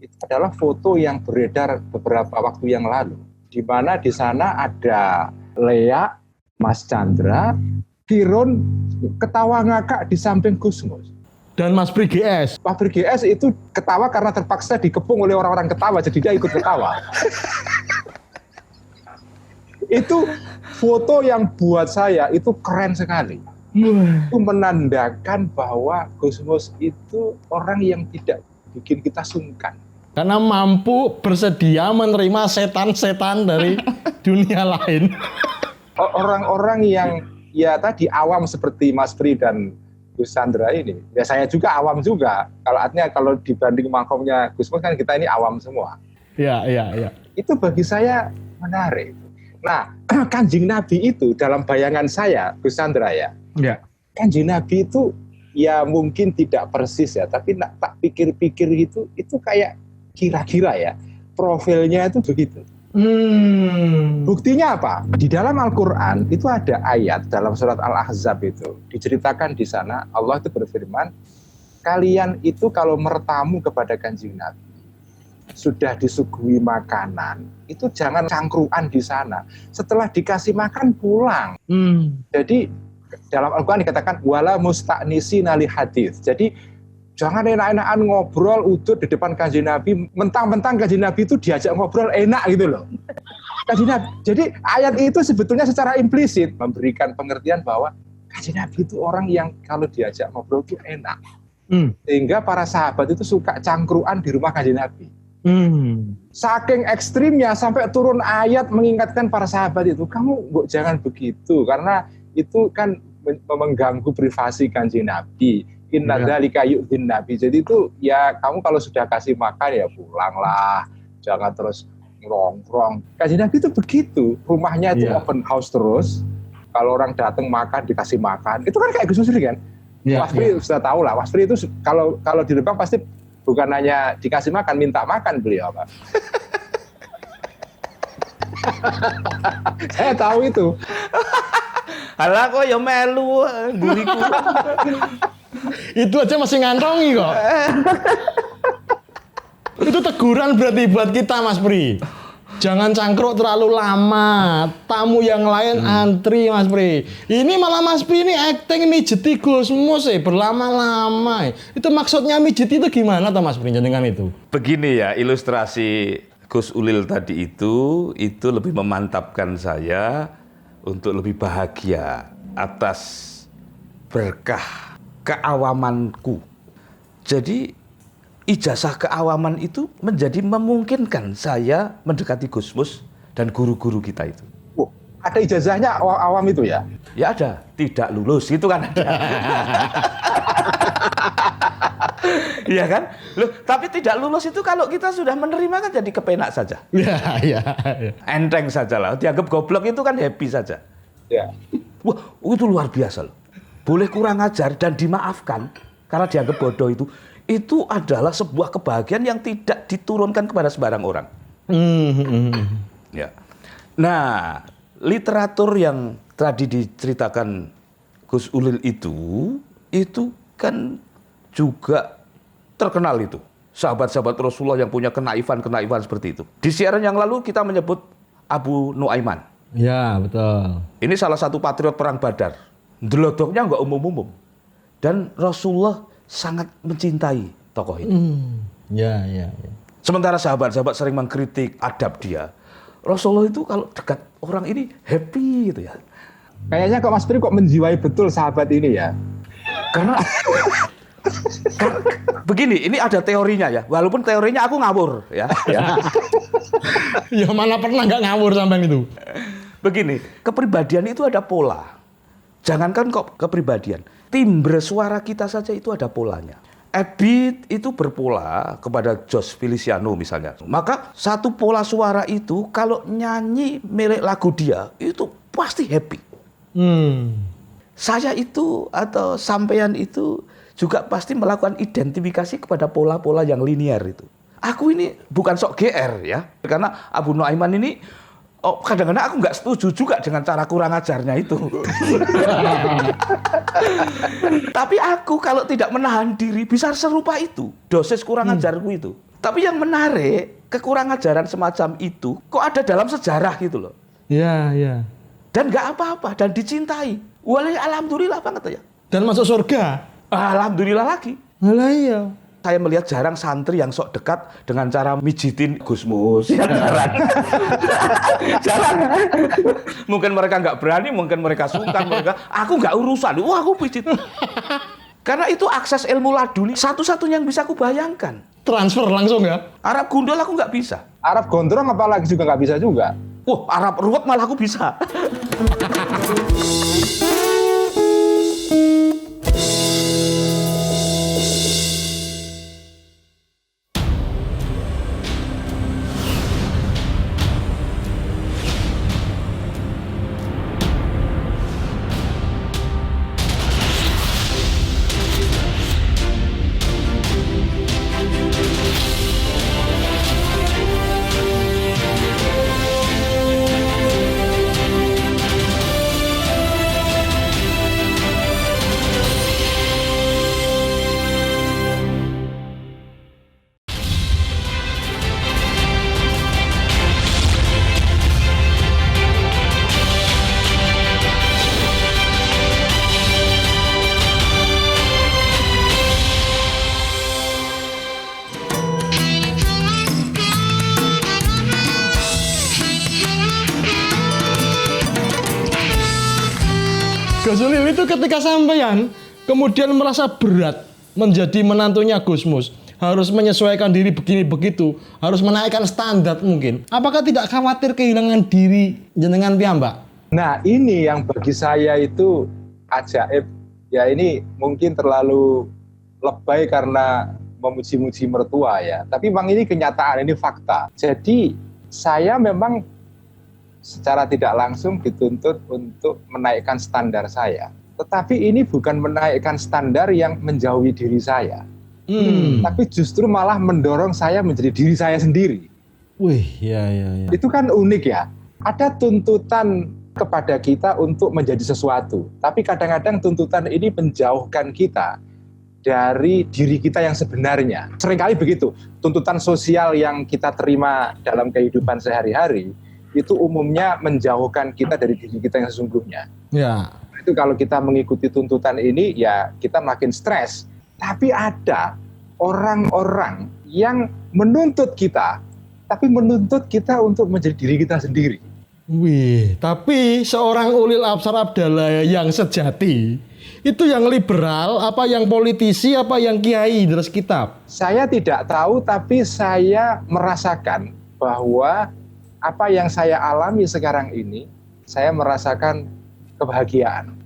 itu adalah foto yang beredar beberapa waktu yang lalu, di mana di sana ada Lea, Mas Chandra, Kirun ketawa ngakak di samping Gusmus. Dan Mas Pri GS. Pak Pri GS itu ketawa karena terpaksa dikepung oleh orang-orang ketawa, jadi dia ikut ketawa. Itu foto yang buat saya itu keren sekali. Itu menandakan bahwa Gusmus itu orang yang tidak bikin kita sungkan. Karena mampu bersedia menerima setan-setan dari dunia lain. Orang-orang yang ya tadi awam seperti Mas Pri dan Gus Chandra ini, ya saya juga awam juga. Kalau dibanding makomnya Gusmus kan kita ini awam semua. Iya. Itu bagi saya menarik. Nah, Kanjeng Nabi itu dalam bayangan saya, Gus Chandra ya. Iya. Kanjeng Nabi itu ya mungkin tidak persis ya, tapi tak pikir-pikir itu kayak kira-kira ya, profilnya itu begitu. Buktinya apa? Di dalam Al-Quran itu ada ayat dalam surat Al-Ahzab itu diceritakan di sana Allah itu berfirman, kalian itu kalau mertamu kepada Kanjeng Nabi sudah disuguhi makanan, itu jangan cangkruan di sana. Setelah dikasih makan pulang. Jadi dalam Al-Quran dikatakan wala musta'nisina li hadits. Jadi Jangan enak-enakan ngobrol udut di depan Kanjeng Nabi, mentang-mentang Kanjeng Nabi itu diajak ngobrol enak gitu loh. Kanjeng Nabi. Jadi ayat itu sebetulnya secara implisit memberikan pengertian bahwa Kanjeng Nabi itu orang yang kalau diajak ngobrol itu enak. Sehingga para sahabat itu suka cangkruan di rumah Kanjeng Nabi. Saking ekstrimnya sampai turun ayat mengingatkan para sahabat itu, kamu jangan begitu karena itu kan mengganggu privasi Kanjeng Nabi. Inna dzalika yu'dhin Nabi. Jadi itu ya kamu kalau sudah kasih makan ya pulanglah, jangan terus nongkrong. Kanjeng Nabi itu begitu, rumahnya itu open house terus. Kalau orang datang makan dikasih makan. Itu kan kayak Gus Musri kan? Mas Pri sudah tahu lah. Mas Pri itu kalau di Rembang pasti bukan hanya dikasih makan, minta makan beliau, Pak. Saya tahu itu. Halah kok ya melu guriku. Itu aja masih ngantongi kok. Itu teguran berarti buat kita, Mas Pri. Jangan cangkruk terlalu lama. Tamu yang lain antri, Mas Pri. Ini malah Mas Pri ini acting mijeti Gusmus berlama-lama. Itu maksudnya mijeti itu gimana toh Mas Pri dengan itu? Begini ya, ilustrasi Gus Ulil tadi itu lebih memantapkan saya untuk lebih bahagia atas berkah keawamanku. Jadi ijazah keawaman itu menjadi memungkinkan saya mendekati Gusmus dan guru-guru kita itu. Ada ijazahnya awam itu ya? Ya ada, tidak lulus itu kan ada. Iya kan? Loh, tapi tidak lulus itu kalau kita sudah menerima kan jadi kepenak saja. Iya. Enteng saja lah. Dianggap goblok itu kan happy saja. Ya. Wah, itu luar biasa loh. Boleh kurang ajar dan dimaafkan karena dianggap bodoh itu adalah sebuah kebahagiaan yang tidak diturunkan kepada sembarang orang. Ya. Nah, literatur yang tadi diceritakan Gus Ulil itu kan juga terkenal itu. Sahabat-sahabat Rasulullah yang punya kenaifan seperti itu. Di siaran yang lalu kita menyebut Abu Nuaiman. Ya, betul. Ini salah satu patriot perang Badar. Delodoknya nggak umum-umum. Dan Rasulullah sangat mencintai tokoh itu. Ya. Sementara sahabat-sahabat sering mengkritik adab dia. Rasulullah itu kalau dekat orang ini happy gitu ya. Kayaknya kok Mas Pri kok menjiwai betul sahabat ini ya. Karena begini, ini ada teorinya ya. Walaupun teorinya aku ngawur ya. Ya mana pernah nggak ngawur sampai itu. Begini, kepribadian itu ada pola. Jangankan kok kepribadian, timbre suara kita saja itu ada polanya. Ebit itu berpola kepada Jos Feliciano misalnya. Maka satu pola suara itu kalau nyanyi milik lagu dia itu pasti happy. Saya itu atau sampean itu juga pasti melakukan identifikasi kepada pola-pola yang linear itu. Aku ini bukan sok GR ya, karena Abu Nuaiman ini kadang-kadang aku nggak setuju juga dengan cara kurang ajarnya itu. Tapi aku kalau tidak menahan diri bisa serupa itu, dosis kurang ajarku itu. Tapi yang menarik, kekurang ajaran semacam itu kok ada dalam sejarah gitu loh. Iya. Dan nggak apa-apa dan dicintai. Walai alhamdulillah banget ya. Dan masuk surga. Alhamdulillah lagi. Alah iya. Saya melihat jarang santri yang sok dekat dengan cara mijitin Gusmus. Jarang. Mungkin mereka nggak berani, mungkin mereka sungkan, aku nggak urusan. Wah, aku pijit. Karena itu akses ilmu laduni satu-satunya yang bisa aku bayangkan. Transfer langsung ya? Arab gundul aku nggak bisa. Arab gondrong apalagi juga nggak bisa juga. Wah, Arab ruwet malah aku bisa. Gus Ulil itu ketika sampean kemudian merasa berat menjadi menantunya Gus Mus, harus menyesuaikan diri begini begitu, harus menaikkan standar mungkin. Apakah tidak khawatir kehilangan diri jenengan piyambak? Nah, ini yang bagi saya itu ajaib. Ya, ini mungkin terlalu lebay karena memuji-muji mertua ya. Tapi memang ini kenyataan, ini fakta. Jadi saya memang secara tidak langsung dituntut untuk menaikkan standar saya. Tetapi ini bukan menaikkan standar yang menjauhi diri saya. Tapi justru malah mendorong saya menjadi diri saya sendiri. Wih, ya. Itu kan unik ya. Ada tuntutan kepada kita untuk menjadi sesuatu. Tapi kadang-kadang tuntutan ini menjauhkan kita dari diri kita yang sebenarnya. Seringkali begitu. Tuntutan sosial yang kita terima dalam kehidupan sehari-hari itu umumnya menjauhkan kita dari diri kita yang sesungguhnya. Ya. Itu kalau kita mengikuti tuntutan ini ya kita makin stres. Tapi ada orang-orang yang menuntut kita, tapi menuntut kita untuk menjadi diri kita sendiri. Wih, tapi seorang Ulil Absar Abdallah yang sejati, itu yang liberal, apa yang politisi, apa yang kiai deres kitab? Saya tidak tahu, tapi saya merasakan bahwa apa yang saya alami sekarang ini, saya merasakan kebahagiaan.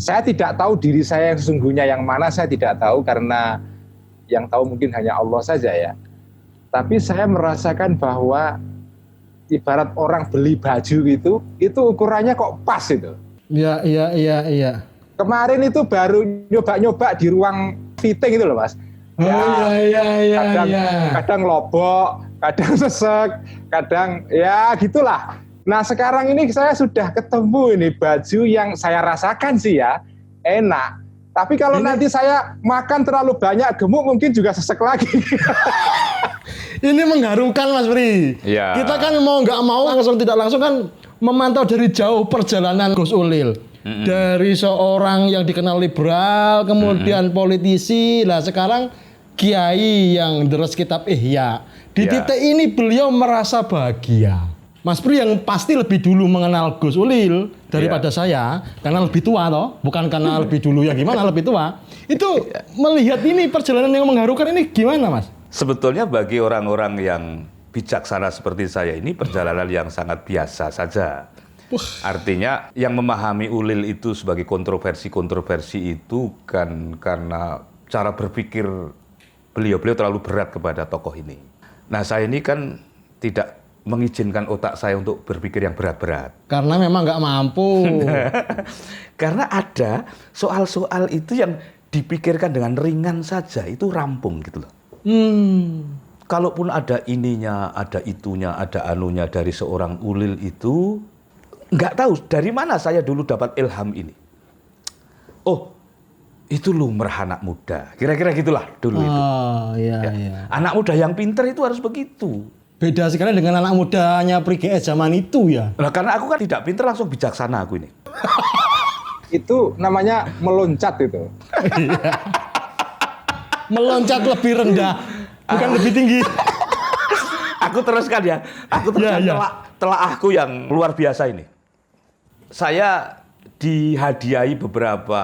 Saya tidak tahu diri saya yang sesungguhnya yang mana, saya tidak tahu karena yang tahu mungkin hanya Allah saja ya. Tapi saya merasakan bahwa ibarat orang beli baju itu ukurannya kok pas itu. Iya. Kemarin itu baru nyoba-nyoba di ruang fitting itu loh Mas. Kadang lobok, kadang sesek, kadang ya gitulah. Nah sekarang ini saya sudah ketemu ini baju yang saya rasakan sih ya enak. Tapi kalau nanti saya makan terlalu banyak gemuk mungkin juga sesek lagi. Ini mengharukan Mas Pri. Ya. Kita kan mau nggak mau langsung tidak langsung kan memantau dari jauh perjalanan Gus Ulil. Dari seorang yang dikenal liberal, kemudian politisi, lah sekarang kiai yang deres kitab Ihya. Di titik ini beliau merasa bahagia. Mas Pri yang pasti lebih dulu mengenal Gus Ulil daripada saya, karena lebih tua toh, bukan karena lebih dulu ya gimana lebih tua. Itu melihat ini perjalanan yang mengharukan ini gimana Mas? Sebetulnya bagi orang-orang yang bijaksana seperti saya ini perjalanan yang sangat biasa saja. Artinya yang memahami Ulil itu sebagai kontroversi itu kan karena cara berpikir beliau terlalu berat kepada tokoh ini. Nah saya ini kan tidak mengizinkan otak saya untuk berpikir yang berat-berat. Karena memang nggak mampu. Karena ada soal-soal itu yang dipikirkan dengan ringan saja itu rampung gitu loh. Kalaupun ada ininya, ada itunya, ada anunya dari seorang Ulil itu, nggak tahu dari mana saya dulu dapat ilham ini. Oh, itu lumrah anak muda. Kira-kira gitulah dulu itu. Oh, iya. Anak muda yang pintar itu harus begitu. Beda sekali dengan anak mudanya Pri GS zaman itu ya. Nah, karena aku kan tidak pintar langsung bijaksana aku ini. Itu namanya meloncat itu. Meloncat lebih rendah, bukan lebih tinggi. Aku teruskan ya. Aku teruskan telaahku yang luar biasa ini. Saya dihadiahi beberapa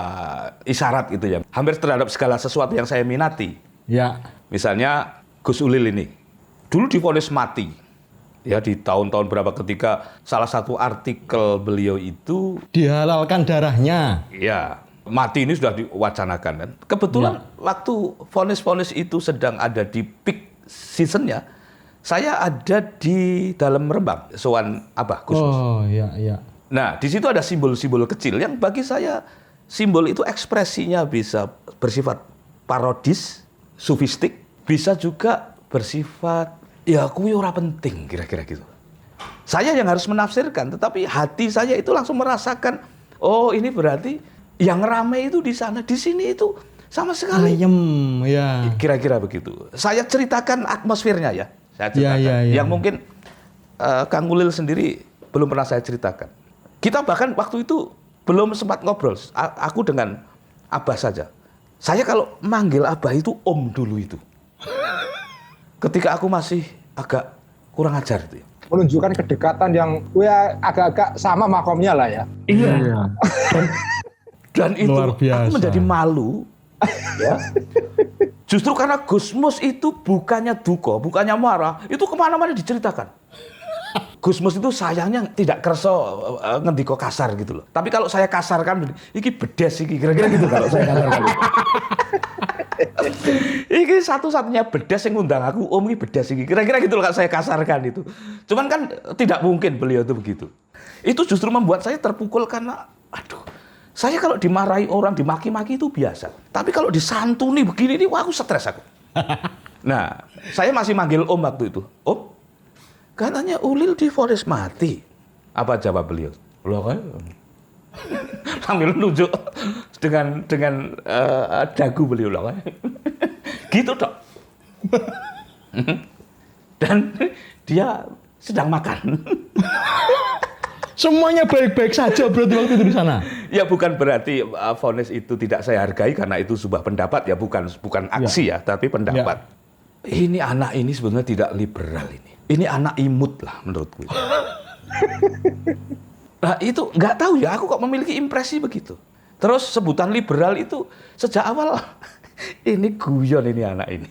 isyarat gitu ya. Hampir terhadap segala sesuatu yang saya minati. Ya. Misalnya Gus Ulil ini. Dulu divonis mati. Ya di tahun-tahun berapa ketika salah satu artikel beliau itu Dihalalkan darahnya. ya mati ini sudah diwacanakan kan. Kebetulan waktu vonis-vonis itu sedang ada di peak seasonnya, saya ada di dalam Rembang, sowan Abah Gus Mus. Oh iya. Nah di situ ada simbol-simbol kecil yang bagi saya simbol itu ekspresinya bisa bersifat parodis, sufistik, bisa juga bersifat ya kuwi ora penting kira-kira gitu. Saya yang harus menafsirkan, tetapi hati saya itu langsung merasakan, oh ini berarti yang ramai itu di sana, di sini itu sama sekali. Ayem, ya. Kira-kira begitu. Saya ceritakan atmosfernya ya. Saya ceritakan. Ya. Yang mungkin Kang Ulil sendiri belum pernah saya ceritakan. Kita bahkan waktu itu belum sempat ngobrol. Aku dengan Abah saja. Saya kalau manggil Abah itu Om dulu itu. Ketika aku masih agak kurang ajar itu ya. menunjukkan kedekatan yang ya agak-agak sama makomnya lah ya. Iya. Dan itu Luar biasa. aku menjadi malu. Ya. Justru karena Gusmus itu bukannya duka, bukannya marah, itu kemana-mana diceritakan. Gusmus itu sayangnya tidak kerso ngendiko kasar gitu loh. Tapi kalau saya kasarkan, iki bedes iki kira-kira gitu kalau saya kasarkan. Iki satu-satunya bedes yang ngundang aku, Om ini bedes iki. Kira-kira gitu loh kalau saya kasarkan itu. Cuman kan tidak mungkin beliau itu begitu. Itu justru membuat saya terpukul karena aduh, saya kalau dimarahi orang, dimaki-maki itu biasa. Tapi kalau disantuni begini nih, wah aku stres aku. Nah, saya masih manggil Om waktu itu. Om, katanya Ulil divonis mati. Apa jawab beliau? Loh kan? Sambil nunjuk dengan dagu beliau loh kan. Gitu dok. Dan dia sedang makan. Semuanya baik-baik saja berarti waktu itu di sana. Ya bukan berarti vonis itu tidak saya hargai karena itu sebuah pendapat ya, bukan aksi ya, tapi pendapat. Ini anak ini sebenarnya tidak liberal ini. Ini anak imut lah menurutku. Nah itu nggak tahu ya, aku kok memiliki impresi begitu. Terus sebutan liberal itu sejak awal ini guyon ini anak ini.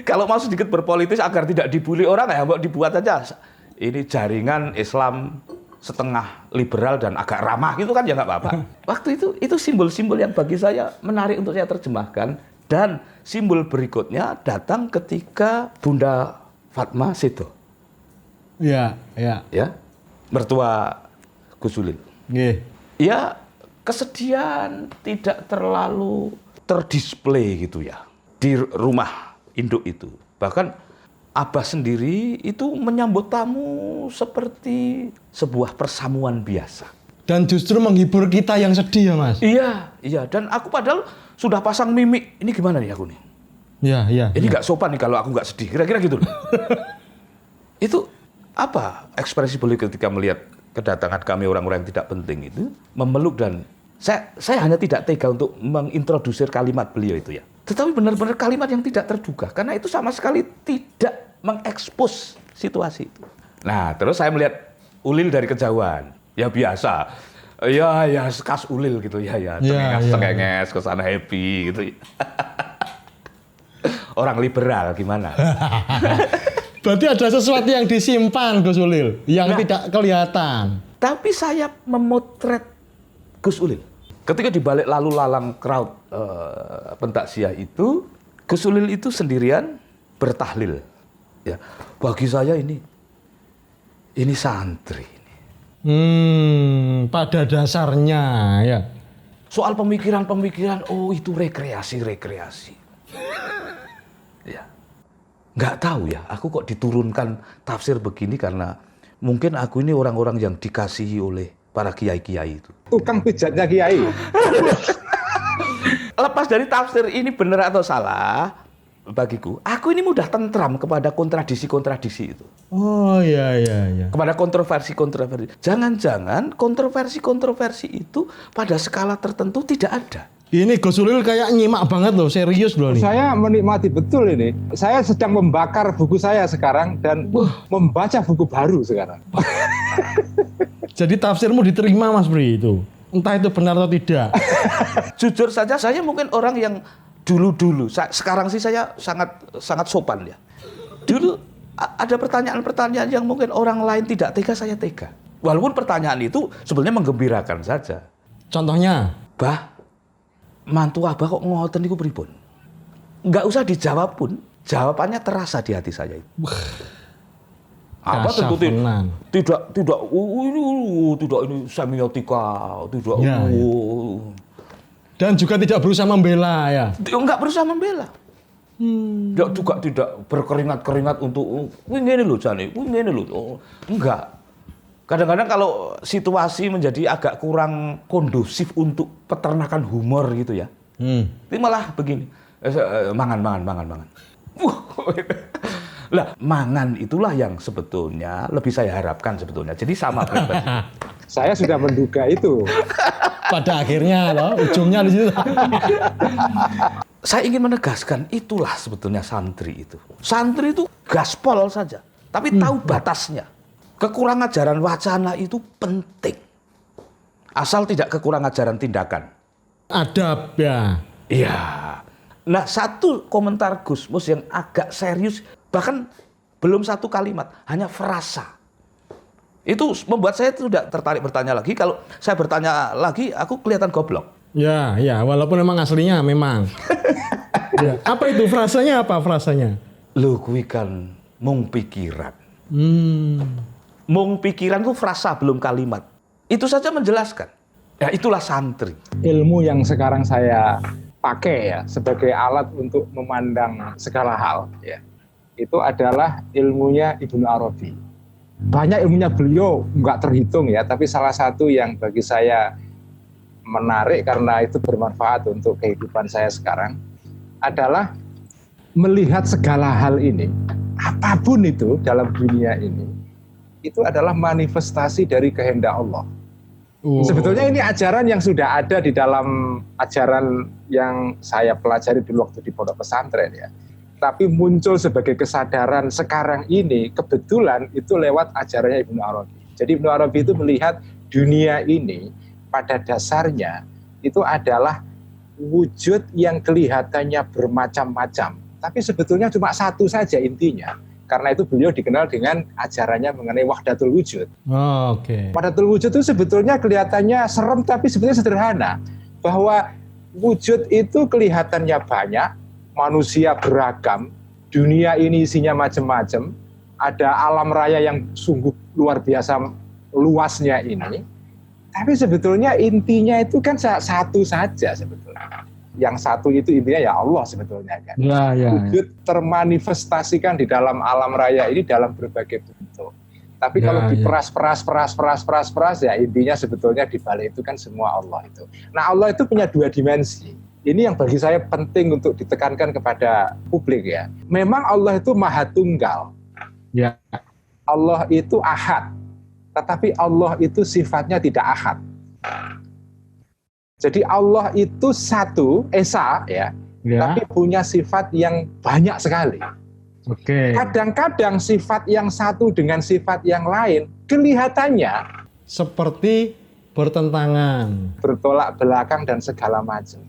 Kalau mau sedikit berpolitis agar tidak dibully orang ya dibuat aja. Ini jaringan Islam setengah liberal dan agak ramah gitu kan ya nggak apa-apa. Waktu itu simbol-simbol yang bagi saya menarik untuk saya terjemahkan. Dan simbol berikutnya datang ketika Bunda Fatma Sedo. Iya. Ya, mertua Gus Ulil. Nggih. Ya, kesedihan tidak terlalu terdisplay gitu ya di rumah induk itu. Bahkan Abah sendiri itu menyambut tamu seperti sebuah persamuan biasa. Dan justru menghibur kita yang sedih ya Mas. Iya. Dan aku padahal sudah pasang mimik. Ini gimana nih aku nih? Iya. Ini nggak sopan nih kalau aku nggak sedih. Kira-kira gitu loh. Itu apa ekspresi beliau ketika melihat kedatangan kami orang-orang yang tidak penting itu memeluk dan saya hanya tidak tega untuk mengintrodusir kalimat beliau itu ya. Tetapi benar-benar kalimat yang tidak terduga karena itu sama sekali tidak mengekspos situasi itu. Nah, terus saya melihat Ulil dari kejauhan. Ya biasa. Ya khas Ulil gitu ya. Cengenges ke sana happy gitu. Orang liberal gimana? Berarti ada sesuatu yang disimpan Gus Ulil yang tidak kelihatan. Tapi saya memotret Gus Ulil. Ketika di balik lalu lalang crowd pentakziah itu, Gus Ulil itu sendirian bertahlil. Ya, bagi saya ini santri. Pada dasarnya ya. Soal pemikiran-pemikiran, oh itu rekreasi. Ya, nggak tahu ya. Aku kok diturunkan tafsir begini karena mungkin aku ini orang-orang yang dikasihi oleh para kiai-kiai itu. Tukang pijatnya kiai. Lepas dari tafsir ini benar atau salah, bagiku, aku ini mudah tentram kepada kontradisi-kontradisi itu. Oh iya. Kepada kontroversi-kontroversi. Jangan-jangan kontroversi-kontroversi itu pada skala tertentu tidak ada. Ini Gus Ulil kayak nyimak banget loh, serius loh nih. Saya menikmati betul ini. Saya sedang membakar buku saya sekarang dan membaca buku baru sekarang. Jadi tafsirmu diterima Mas Bri itu. Entah itu benar atau tidak. Jujur saja saya mungkin orang yang dulu-dulu, sekarang sih saya sangat sopan ya. Dulu ada pertanyaan-pertanyaan yang mungkin orang lain tidak tega, saya tega. Walaupun pertanyaan itu sebenarnya menggembirakan saja. Contohnya? Bah, mantu abah kok ngoten niku pripun? Enggak usah dijawab pun, jawabannya terasa di hati saya itu. Apa tentu tidak ini semiotika, tidak. Ya. Dan juga tidak berusaha membela ya. Enggak berusaha membela. Juga tidak berkeringat-keringat untuk ngene lho jane, ngene lho. Enggak. Kadang-kadang kalau situasi menjadi agak kurang kondusif untuk peternakan humor gitu ya. Ini malah begini. Mangan. Lah, mangan itulah yang sebetulnya lebih saya harapkan sebetulnya. Jadi sama frekuensi. Saya sudah menduga itu. Pada akhirnya loh, ujungnya di situ. Saya ingin menegaskan itulah sebetulnya santri itu. Santri itu gaspol saja. tapi tahu batasnya. Kekurangan ajaran wacana itu penting. Asal tidak kekurangan ajaran tindakan. Adab ya. Iya. Nah, satu komentar Gus Mus yang agak serius, bahkan belum satu kalimat, hanya frasa. Itu membuat saya tidak tertarik bertanya lagi. Kalau saya bertanya lagi, aku kelihatan goblok. Ya, ya, walaupun memang aslinya memang. Ya. Apa itu frasanya, apa frasanya? Lho kuwi kan mung pikiran. Mung pikiran itu frasa belum kalimat. Itu saja menjelaskan. Ya itulah santri. Ilmu yang sekarang saya pakai ya sebagai alat untuk memandang segala hal ya, itu adalah ilmunya Ibnu Arabi. Banyak ilmunya beliau nggak terhitung ya, tapi salah satu yang bagi saya menarik karena itu bermanfaat untuk kehidupan saya sekarang adalah melihat segala hal ini, apapun itu dalam dunia ini, itu adalah manifestasi dari kehendak Allah. Sebetulnya ini ajaran yang sudah ada di dalam ajaran yang saya pelajari dulu waktu di pondok pesantren ya. Tapi muncul sebagai kesadaran sekarang ini kebetulan itu lewat ajarannya Ibnu Arabi. Jadi Ibnu Arabi itu melihat dunia ini pada dasarnya itu adalah wujud yang kelihatannya bermacam-macam. Tapi sebetulnya cuma satu saja intinya. Karena itu beliau dikenal dengan ajarannya mengenai wahdatul wujud. Oke. Wahdatul wujud itu sebetulnya kelihatannya serem tapi sebetulnya sederhana. Bahwa wujud itu kelihatannya banyak, manusia beragam, dunia ini isinya macam-macam, ada alam raya yang sungguh luar biasa luasnya ini. Tapi sebetulnya intinya itu kan satu saja sebetulnya. Yang satu itu intinya ya Allah sebetulnya kan. Wujud termanifestasikan di dalam alam raya ini dalam berbagai bentuk. Tapi kalau diperas ya intinya sebetulnya di balik itu kan semua Allah itu. Nah Allah itu punya dua dimensi. Ini yang bagi saya penting untuk ditekankan kepada publik ya. Memang Allah itu maha tunggal. Ya. Allah itu ahad. Tetapi Allah itu sifatnya tidak ahad. Jadi Allah itu satu, esa ya, tapi punya sifat yang banyak sekali. Oke. Kadang-kadang sifat yang satu dengan sifat yang lain kelihatannya seperti bertentangan, bertolak belakang dan segala macam.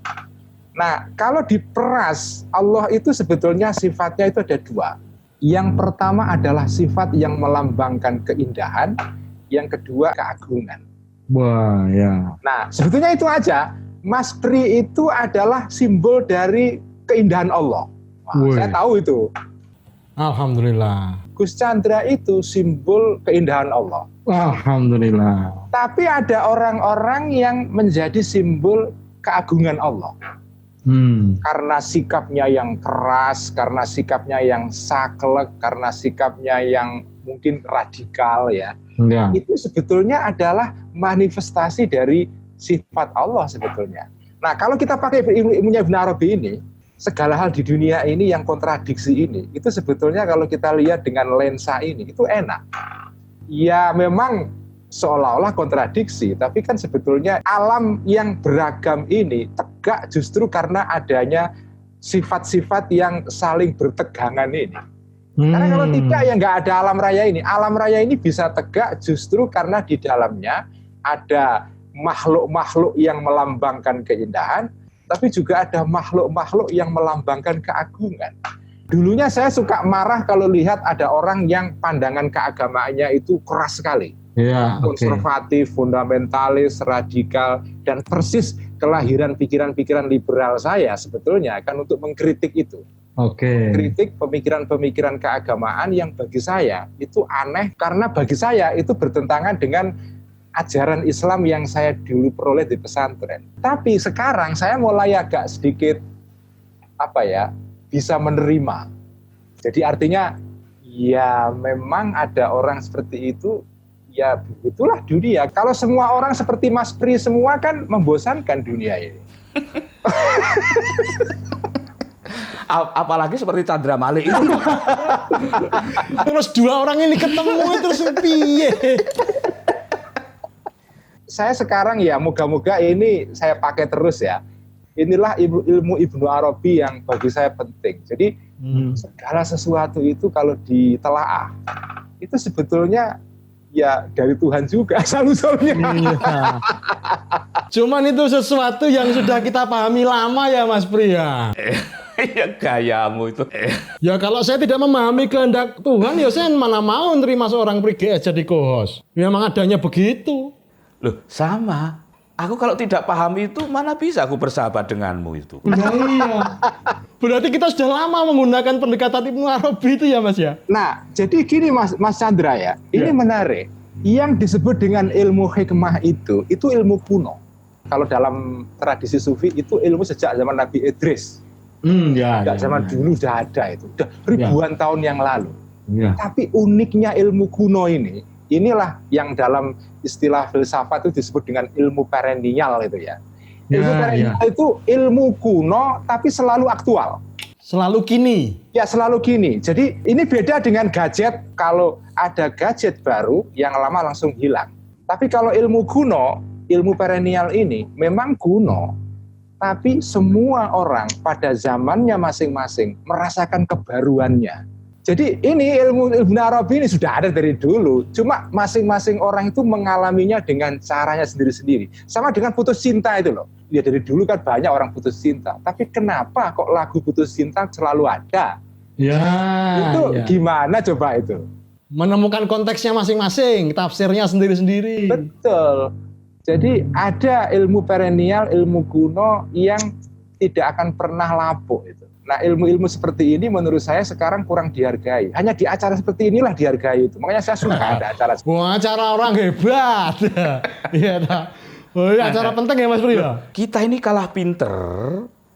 Nah, kalau diperas, Allah itu sebetulnya sifatnya itu ada dua. Yang pertama adalah sifat yang melambangkan keindahan, yang kedua keagungan. Wah, ya. Nah, sebetulnya itu aja. Mas Pri itu adalah simbol dari keindahan Allah. Wah, saya tahu itu. Alhamdulillah. Gus Chandra itu simbol keindahan Allah. Alhamdulillah. Tapi ada orang-orang yang menjadi simbol keagungan Allah. Karena sikapnya yang keras, karena sikapnya yang saklek, karena sikapnya yang mungkin radikal ya. Itu sebetulnya adalah manifestasi dari sifat Allah sebetulnya. Nah kalau kita pakai ilmunya Ibnu Arabi ini, segala hal di dunia ini yang kontradiksi ini, itu sebetulnya kalau kita lihat dengan lensa ini, itu enak. Ya memang seolah-olah kontradiksi, tapi kan sebetulnya alam yang beragam ini tegak justru karena adanya sifat-sifat yang saling bertegangan ini. Karena kalau tidak ya nggak ada alam raya ini. Alam raya ini bisa tegak justru karena di dalamnya ada makhluk-makhluk yang melambangkan keindahan, tapi juga ada makhluk-makhluk yang melambangkan keagungan. Dulunya saya suka marah kalau lihat ada orang yang pandangan keagamaannya itu keras sekali. Konservatif, fundamentalis, radikal, dan persis kelahiran pikiran-pikiran liberal saya sebetulnya kan untuk mengkritik itu. Kritik pemikiran-pemikiran keagamaan yang bagi saya itu aneh karena bagi saya itu bertentangan dengan ajaran Islam yang saya dulu peroleh di pesantren. Tapi sekarang saya mulai agak sedikit bisa menerima. Jadi artinya ya memang ada orang seperti itu, ya begitulah dunia. Kalau semua orang seperti Mas Pri semua kan membosankan dunia ini. Apalagi seperti Chandra Malik itu. Terus dua orang ini ketemu terus piye? Saya sekarang ya moga-moga ini saya pakai terus ya. Inilah ilmu Ibnu Arabi yang bagi saya penting. Jadi segala sesuatu itu kalau ditelaah itu sebetulnya ya dari Tuhan juga asal-usulnya. Iya. Cuman itu sesuatu yang sudah kita pahami lama ya Mas Pri ya. Ya gayamu itu. Ya kalau saya tidak memahami kehendak Tuhan ya saya mana mau nerima seorang PGS jadi co-host. Memang adanya begitu. Loh, sama. Aku kalau tidak paham itu mana bisa aku bersahabat denganmu itu. Nah, iya. Berarti kita sudah lama menggunakan pendekatan Ibnu Arabi itu ya Mas ya. Nah, jadi gini Mas Chandra ya, ini menarik. Yang disebut dengan ilmu hikmah itu ilmu kuno. Kalau dalam tradisi sufi itu ilmu sejak zaman Nabi Idris. Sejak zaman dulu sudah ada itu, sudah ribuan tahun yang lalu. Ya. Tapi uniknya ilmu kuno ini, inilah yang dalam istilah filsafat itu disebut dengan ilmu perennial itu ya. Ilmu perennial itu ilmu kuno tapi selalu aktual. Selalu kini. Ya selalu kini. Jadi ini beda dengan gadget. Kalau ada gadget baru yang lama langsung hilang. Tapi kalau ilmu kuno, ilmu perennial ini memang kuno. Tapi semua orang pada zamannya masing-masing merasakan kebaruannya. Jadi ini ilmu Ibnu Arabi ini sudah ada dari dulu. Cuma masing-masing orang itu mengalaminya dengan caranya sendiri-sendiri. Sama dengan putus cinta itu loh. Ya dari dulu kan banyak orang putus cinta. Tapi kenapa kok lagu putus cinta selalu ada? Ya. Itu gimana coba itu? Menemukan konteksnya masing-masing, tafsirnya sendiri-sendiri. Betul. Jadi ada ilmu perennial, ilmu kuno yang tidak akan pernah lapuk itu. Nah ilmu-ilmu seperti ini menurut saya sekarang kurang dihargai. Hanya di acara seperti inilah dihargai itu. Makanya saya suka ada acara seperti ini. Wah, acara orang hebat. Iya tak? Oh, iya, acara penting ya Mas Pri ya? Kita ini kalah pinter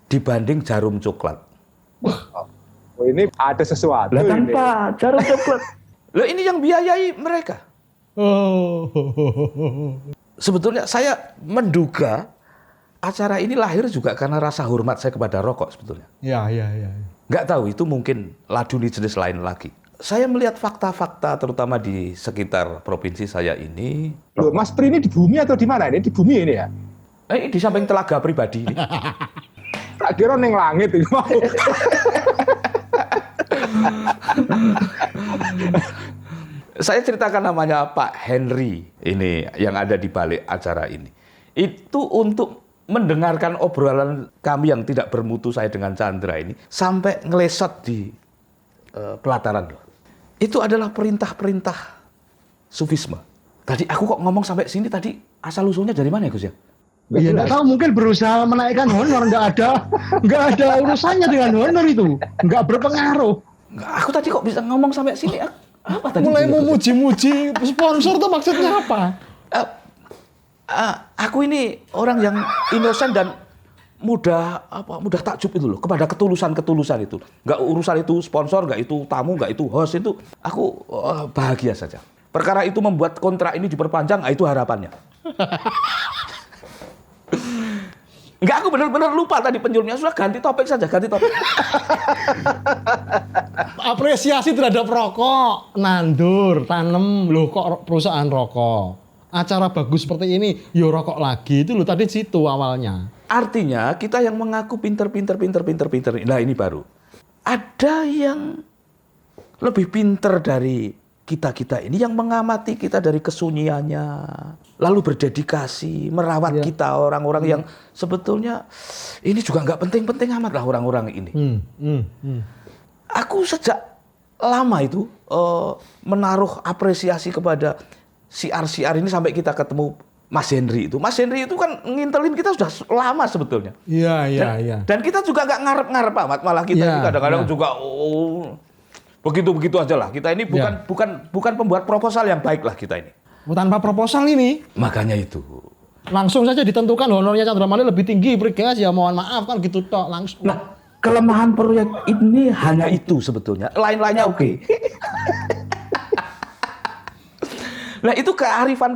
dibanding jarum coklat. Oh, ini ada sesuatu. Lah ini. tanpa jarum coklat. Loh, ini yang biayai mereka. Oh. Sebetulnya saya menduga acara ini lahir juga karena rasa hormat saya kepada rokok sebetulnya. Ya. Nggak tahu, itu mungkin laduni jenis lain lagi. Saya melihat fakta-fakta terutama di sekitar provinsi saya ini. Loh, Mas Pri ini di bumi atau di mana ini? Di bumi ini ya? Di samping telaga pribadi ini. Tak kira neng langit ini mau. Saya ceritakan namanya Pak Henry ini yang ada di balik acara ini. Itu untuk mendengarkan obrolan kami yang tidak bermutu saya dengan Chandra ini sampai ngelesot di pelataran. Itu adalah perintah-perintah sufisme. Tadi aku kok ngomong sampai sini tadi asal usulnya dari mana ya Gus ya? Iya, nggak tahu, mungkin berusaha menaikkan honor, nggak ada urusannya dengan honor itu, nggak berpengaruh. Aku tadi kok bisa ngomong sampai sini? Apa tadi? Mulai memuji-muji sponsor tuh maksudnya apa? Aku ini orang yang inosen dan mudah takjub itu loh kepada ketulusan itu. Nggak urusan itu sponsor, nggak itu tamu, nggak itu host, itu aku bahagia saja. Perkara itu membuat kontrak ini diperpanjang, itu harapannya. Enggak, aku benar-benar lupa tadi penjurnya. Sudah ganti topik saja, ganti topik. Apresiasi terhadap rokok, nandur, tanem, loh kok perusahaan rokok. Acara bagus seperti ini, yo rokok lagi. Itu loh tadi situ awalnya. Artinya kita yang mengaku pinter. Nah ini baru. Ada yang lebih pinter dari kita ini yang mengamati kita dari kesunyiannya, lalu berdedikasi merawat kita orang-orang yang sebetulnya ini juga nggak penting-penting amat lah orang-orang ini. Aku sejak lama itu menaruh apresiasi kepada siar-siar ini sampai kita ketemu Mas Henry itu. Mas Henry itu kan ngintelin kita sudah lama sebetulnya. Iya. Dan kita juga nggak ngarep-ngarep amat, malah kita ini kadang-kadang juga begitu aja lah. Kita ini bukan pembuat proposal yang baik lah kita ini. Tanpa proposal ini. Makanya itu. Langsung saja ditentukan honornya Chandra Mali lebih tinggi, Brigas ya mohon maaf kan gitu tok langsung. Nah, kelemahan proyek ini hanya itu sebetulnya. Lain-lainnya oke. Nah itu kearifan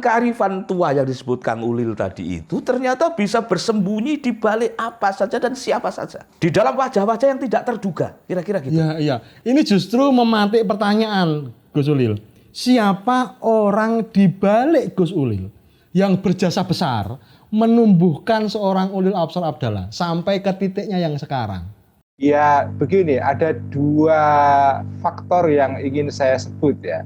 tua yang disebut Kang Ulil tadi itu ternyata bisa bersembunyi di balik apa saja dan siapa saja. Di dalam wajah-wajah yang tidak terduga, kira-kira gitu. Iya. Ini justru memantik pertanyaan Gus Ulil. Siapa orang di balik Gus Ulil yang berjasa besar menumbuhkan seorang Ulil Absar Abdallah sampai ke titiknya yang sekarang? Ya begini, ada dua faktor yang ingin saya sebut ya.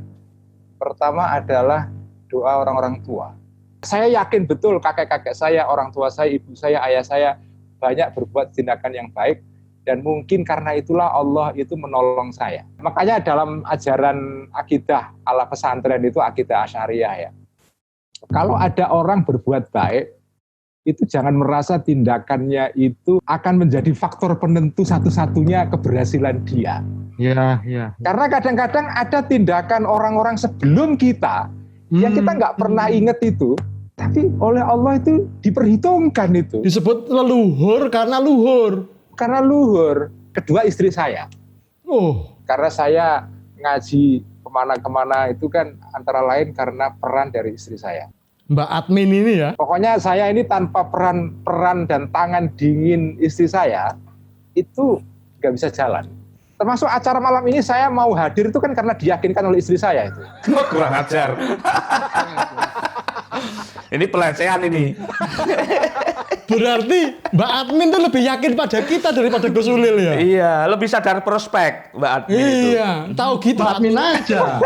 Pertama adalah doa orang-orang tua. Saya yakin betul kakek-kakek saya, orang tua saya, ibu saya, ayah saya banyak berbuat tindakan yang baik, dan mungkin karena itulah Allah itu menolong saya. Makanya dalam ajaran akidah ala pesantren itu akidah Asy'ariyah ya. Kalau ada orang berbuat baik, itu jangan merasa tindakannya itu akan menjadi faktor penentu satu-satunya keberhasilan dia. Ya, ya. Karena kadang-kadang ada tindakan orang-orang sebelum kita yang kita nggak pernah ingat itu, tapi oleh Allah itu diperhitungkan itu. Disebut leluhur karena luhur. Karena luhur. Kedua istri saya. Oh, Karena saya ngaji kemana-kemana itu kan antara lain karena peran dari istri saya. Mbak Admin ini ya. Pokoknya saya ini tanpa peran dan tangan dingin istri saya, itu nggak bisa jalan. Termasuk acara malam ini saya mau hadir itu kan karena diyakinkan oleh istri saya itu. Kurang ajar. Ini pelecehan ini. Berarti Mbak Admin tuh lebih yakin pada kita daripada Gus Ulil ya? Iya, lebih sadar prospek Mbak Admin itu. Iya, tahu gitu Admin aja.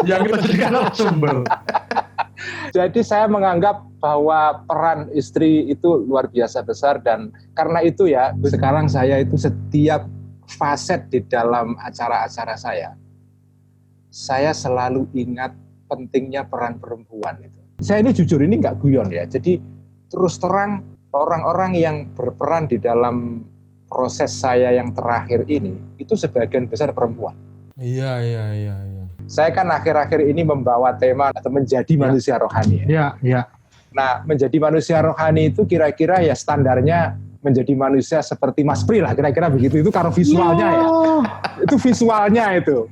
Yang kita jadikan narasumber. Jadi saya menganggap bahwa peran istri itu luar biasa besar, dan karena itu ya sekarang saya itu setiap faset di dalam acara-acara saya selalu ingat pentingnya peran perempuan itu. Saya ini jujur ini nggak guyon ya. Jadi terus terang orang-orang yang berperan di dalam proses saya yang terakhir ini itu sebagian besar perempuan. Iya. Saya kan akhir-akhir ini membawa tema atau menjadi manusia rohani. Iya. Nah, menjadi manusia rohani itu kira-kira ya standarnya menjadi manusia seperti Mas Pri lah, kira-kira begitu. Itu karena visualnya ya. Itu visualnya itu.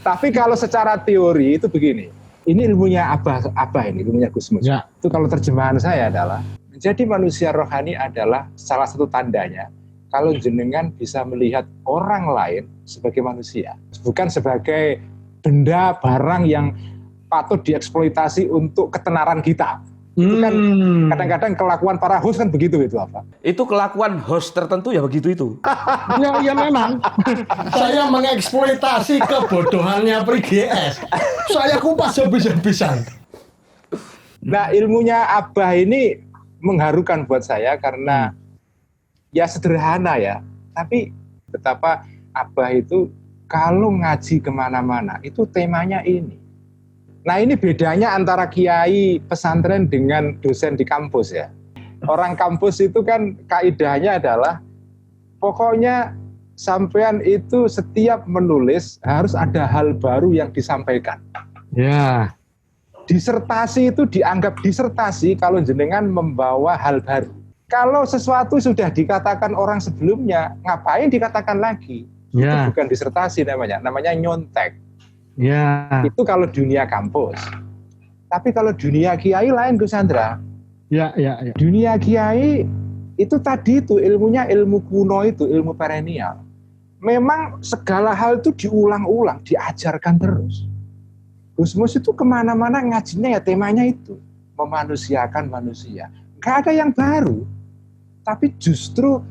Tapi kalau secara teori itu begini. Ini ilmunya Abah ini, ilmunya Gusmus. Ya. Itu kalau terjemahan saya adalah menjadi manusia rohani adalah salah satu tandanya kalau jenengan bisa melihat orang lain sebagai manusia, bukan sebagai benda barang yang patut dieksploitasi untuk ketenaran kita. Itu kan kadang-kadang kelakuan para host kan begitu itu apa? Itu kelakuan host tertentu ya begitu itu. Ya memang. Saya mengeksploitasi kebodohannya Pri GS. Saya kupas habis-habisan. Nah, ilmunya Abah ini mengharukan buat saya karena ya sederhana ya, tapi betapa Abah itu kalau ngaji kemana-mana itu temanya ini. Nah, ini bedanya antara kiai pesantren dengan dosen di kampus ya. Orang kampus itu kan kaidahnya adalah pokoknya sampean itu setiap menulis harus ada hal baru yang disampaikan. Ya. Disertasi itu dianggap disertasi kalau jenengan membawa hal baru. Kalau sesuatu sudah dikatakan orang sebelumnya, ngapain dikatakan lagi? Ya. Itu bukan disertasi namanya nyontek. Ya. Itu kalau dunia kampus. Tapi kalau dunia kiai lain, Gus Chandra. Ya. Dunia kiai itu tadi itu ilmunya ilmu kuno itu, ilmu perennial. Memang segala hal itu diulang-ulang, diajarkan terus. Gusmus itu kemana-mana ngajinya ya temanya itu. Memanusiakan manusia. Gak ada yang baru. Tapi justru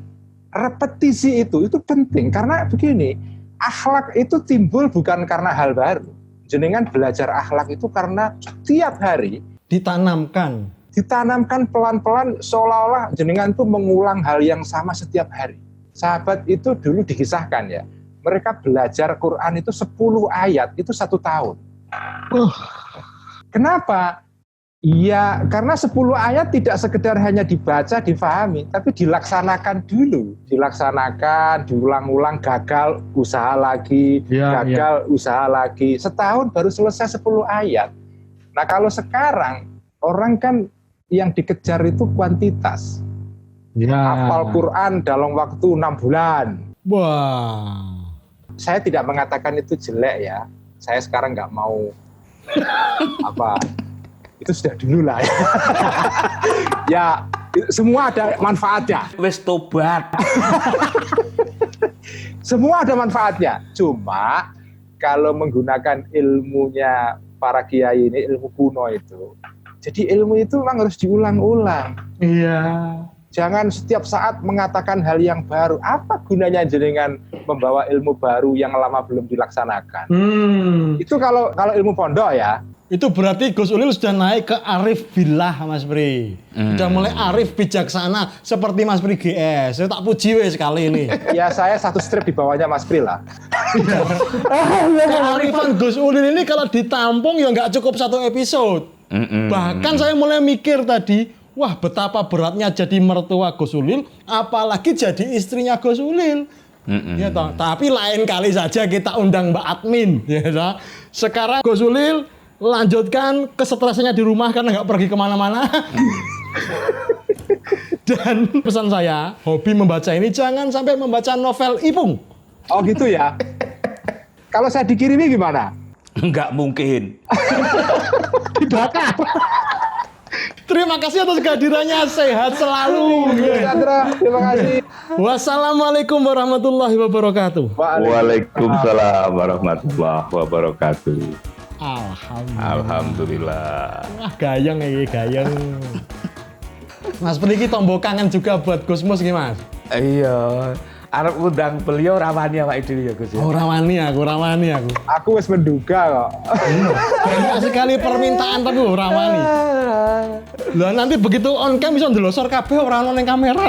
repetisi itu penting. Karena begini, akhlak itu timbul bukan karena hal baru. Jenengan belajar akhlak itu karena setiap hari Ditanamkan pelan-pelan seolah-olah jenengan itu mengulang hal yang sama setiap hari. Sahabat itu dulu dikisahkan ya, mereka belajar Quran itu 10 ayat itu 1 tahun. Kenapa? Ya karena 10 ayat tidak sekedar hanya dibaca, difahami, tapi dilaksanakan dulu. Dilaksanakan, diulang-ulang, gagal, usaha lagi, usaha lagi. Setahun baru selesai 10 ayat. Nah kalau sekarang, orang kan yang dikejar itu kuantitas. Hafal Quran dalam waktu 6 bulan. Wah. Saya tidak mengatakan itu jelek ya. Saya sekarang nggak mau itu sudah dulu lah ya. Ya semua ada manfaatnya. Wes tobat. Semua ada manfaatnya. Cuma kalau menggunakan ilmunya para kiai ini, ilmu kuno itu. Jadi ilmu itu memang harus diulang-ulang. Iya. Jangan setiap saat mengatakan hal yang baru. Apa gunanya jenengan membawa ilmu baru yang lama belum dilaksanakan? Itu kalau ilmu pondok ya. Itu berarti Gus Ulil sudah naik ke arif billah Mas Pri. Sudah mulai arif bijaksana seperti Mas Pri GS. Saya tak puji weh sekali ini. Ya saya satu strip di bawahnya Mas Pri lah. Kearifan Gus Ulil ini kalau ditampung ya nggak cukup satu episode. Bahkan saya mulai mikir tadi, wah betapa beratnya jadi mertua Gus Ulil, apalagi jadi istrinya Gus Ulil. Ya toh. Tapi lain kali saja kita undang Mbak Admin. Ya toh. Sekarang Gus Ulil lanjutkan kesetresannya di rumah karena nggak pergi kemana-mana. Dan pesan saya, hobi membaca ini jangan sampai membaca novel Ipung. Oh gitu ya. Kalau saya dikirimi gimana? Nggak mungkin. Dibakar. Terima kasih atas kehadirannya, sehat selalu. Chandra, terima kasih. Wassalamualaikum warahmatullahi wabarakatuh. Waalaikumsalam warahmatullahi wabarakatuh. Alhamdulillah. Wah, gayeng ya, gayeng. Mas Peniki tombol kangen juga buat Gusmus gimana? Iya. Arep undang beliau rawani Pak Idil ya Gus ya. Oh, rawani aku. Aku wis menduga kok. Banyak sekali permintaan tapi rawani. Lah nanti begitu on cam bisa ndelosor kabeh ora ono ning kamera.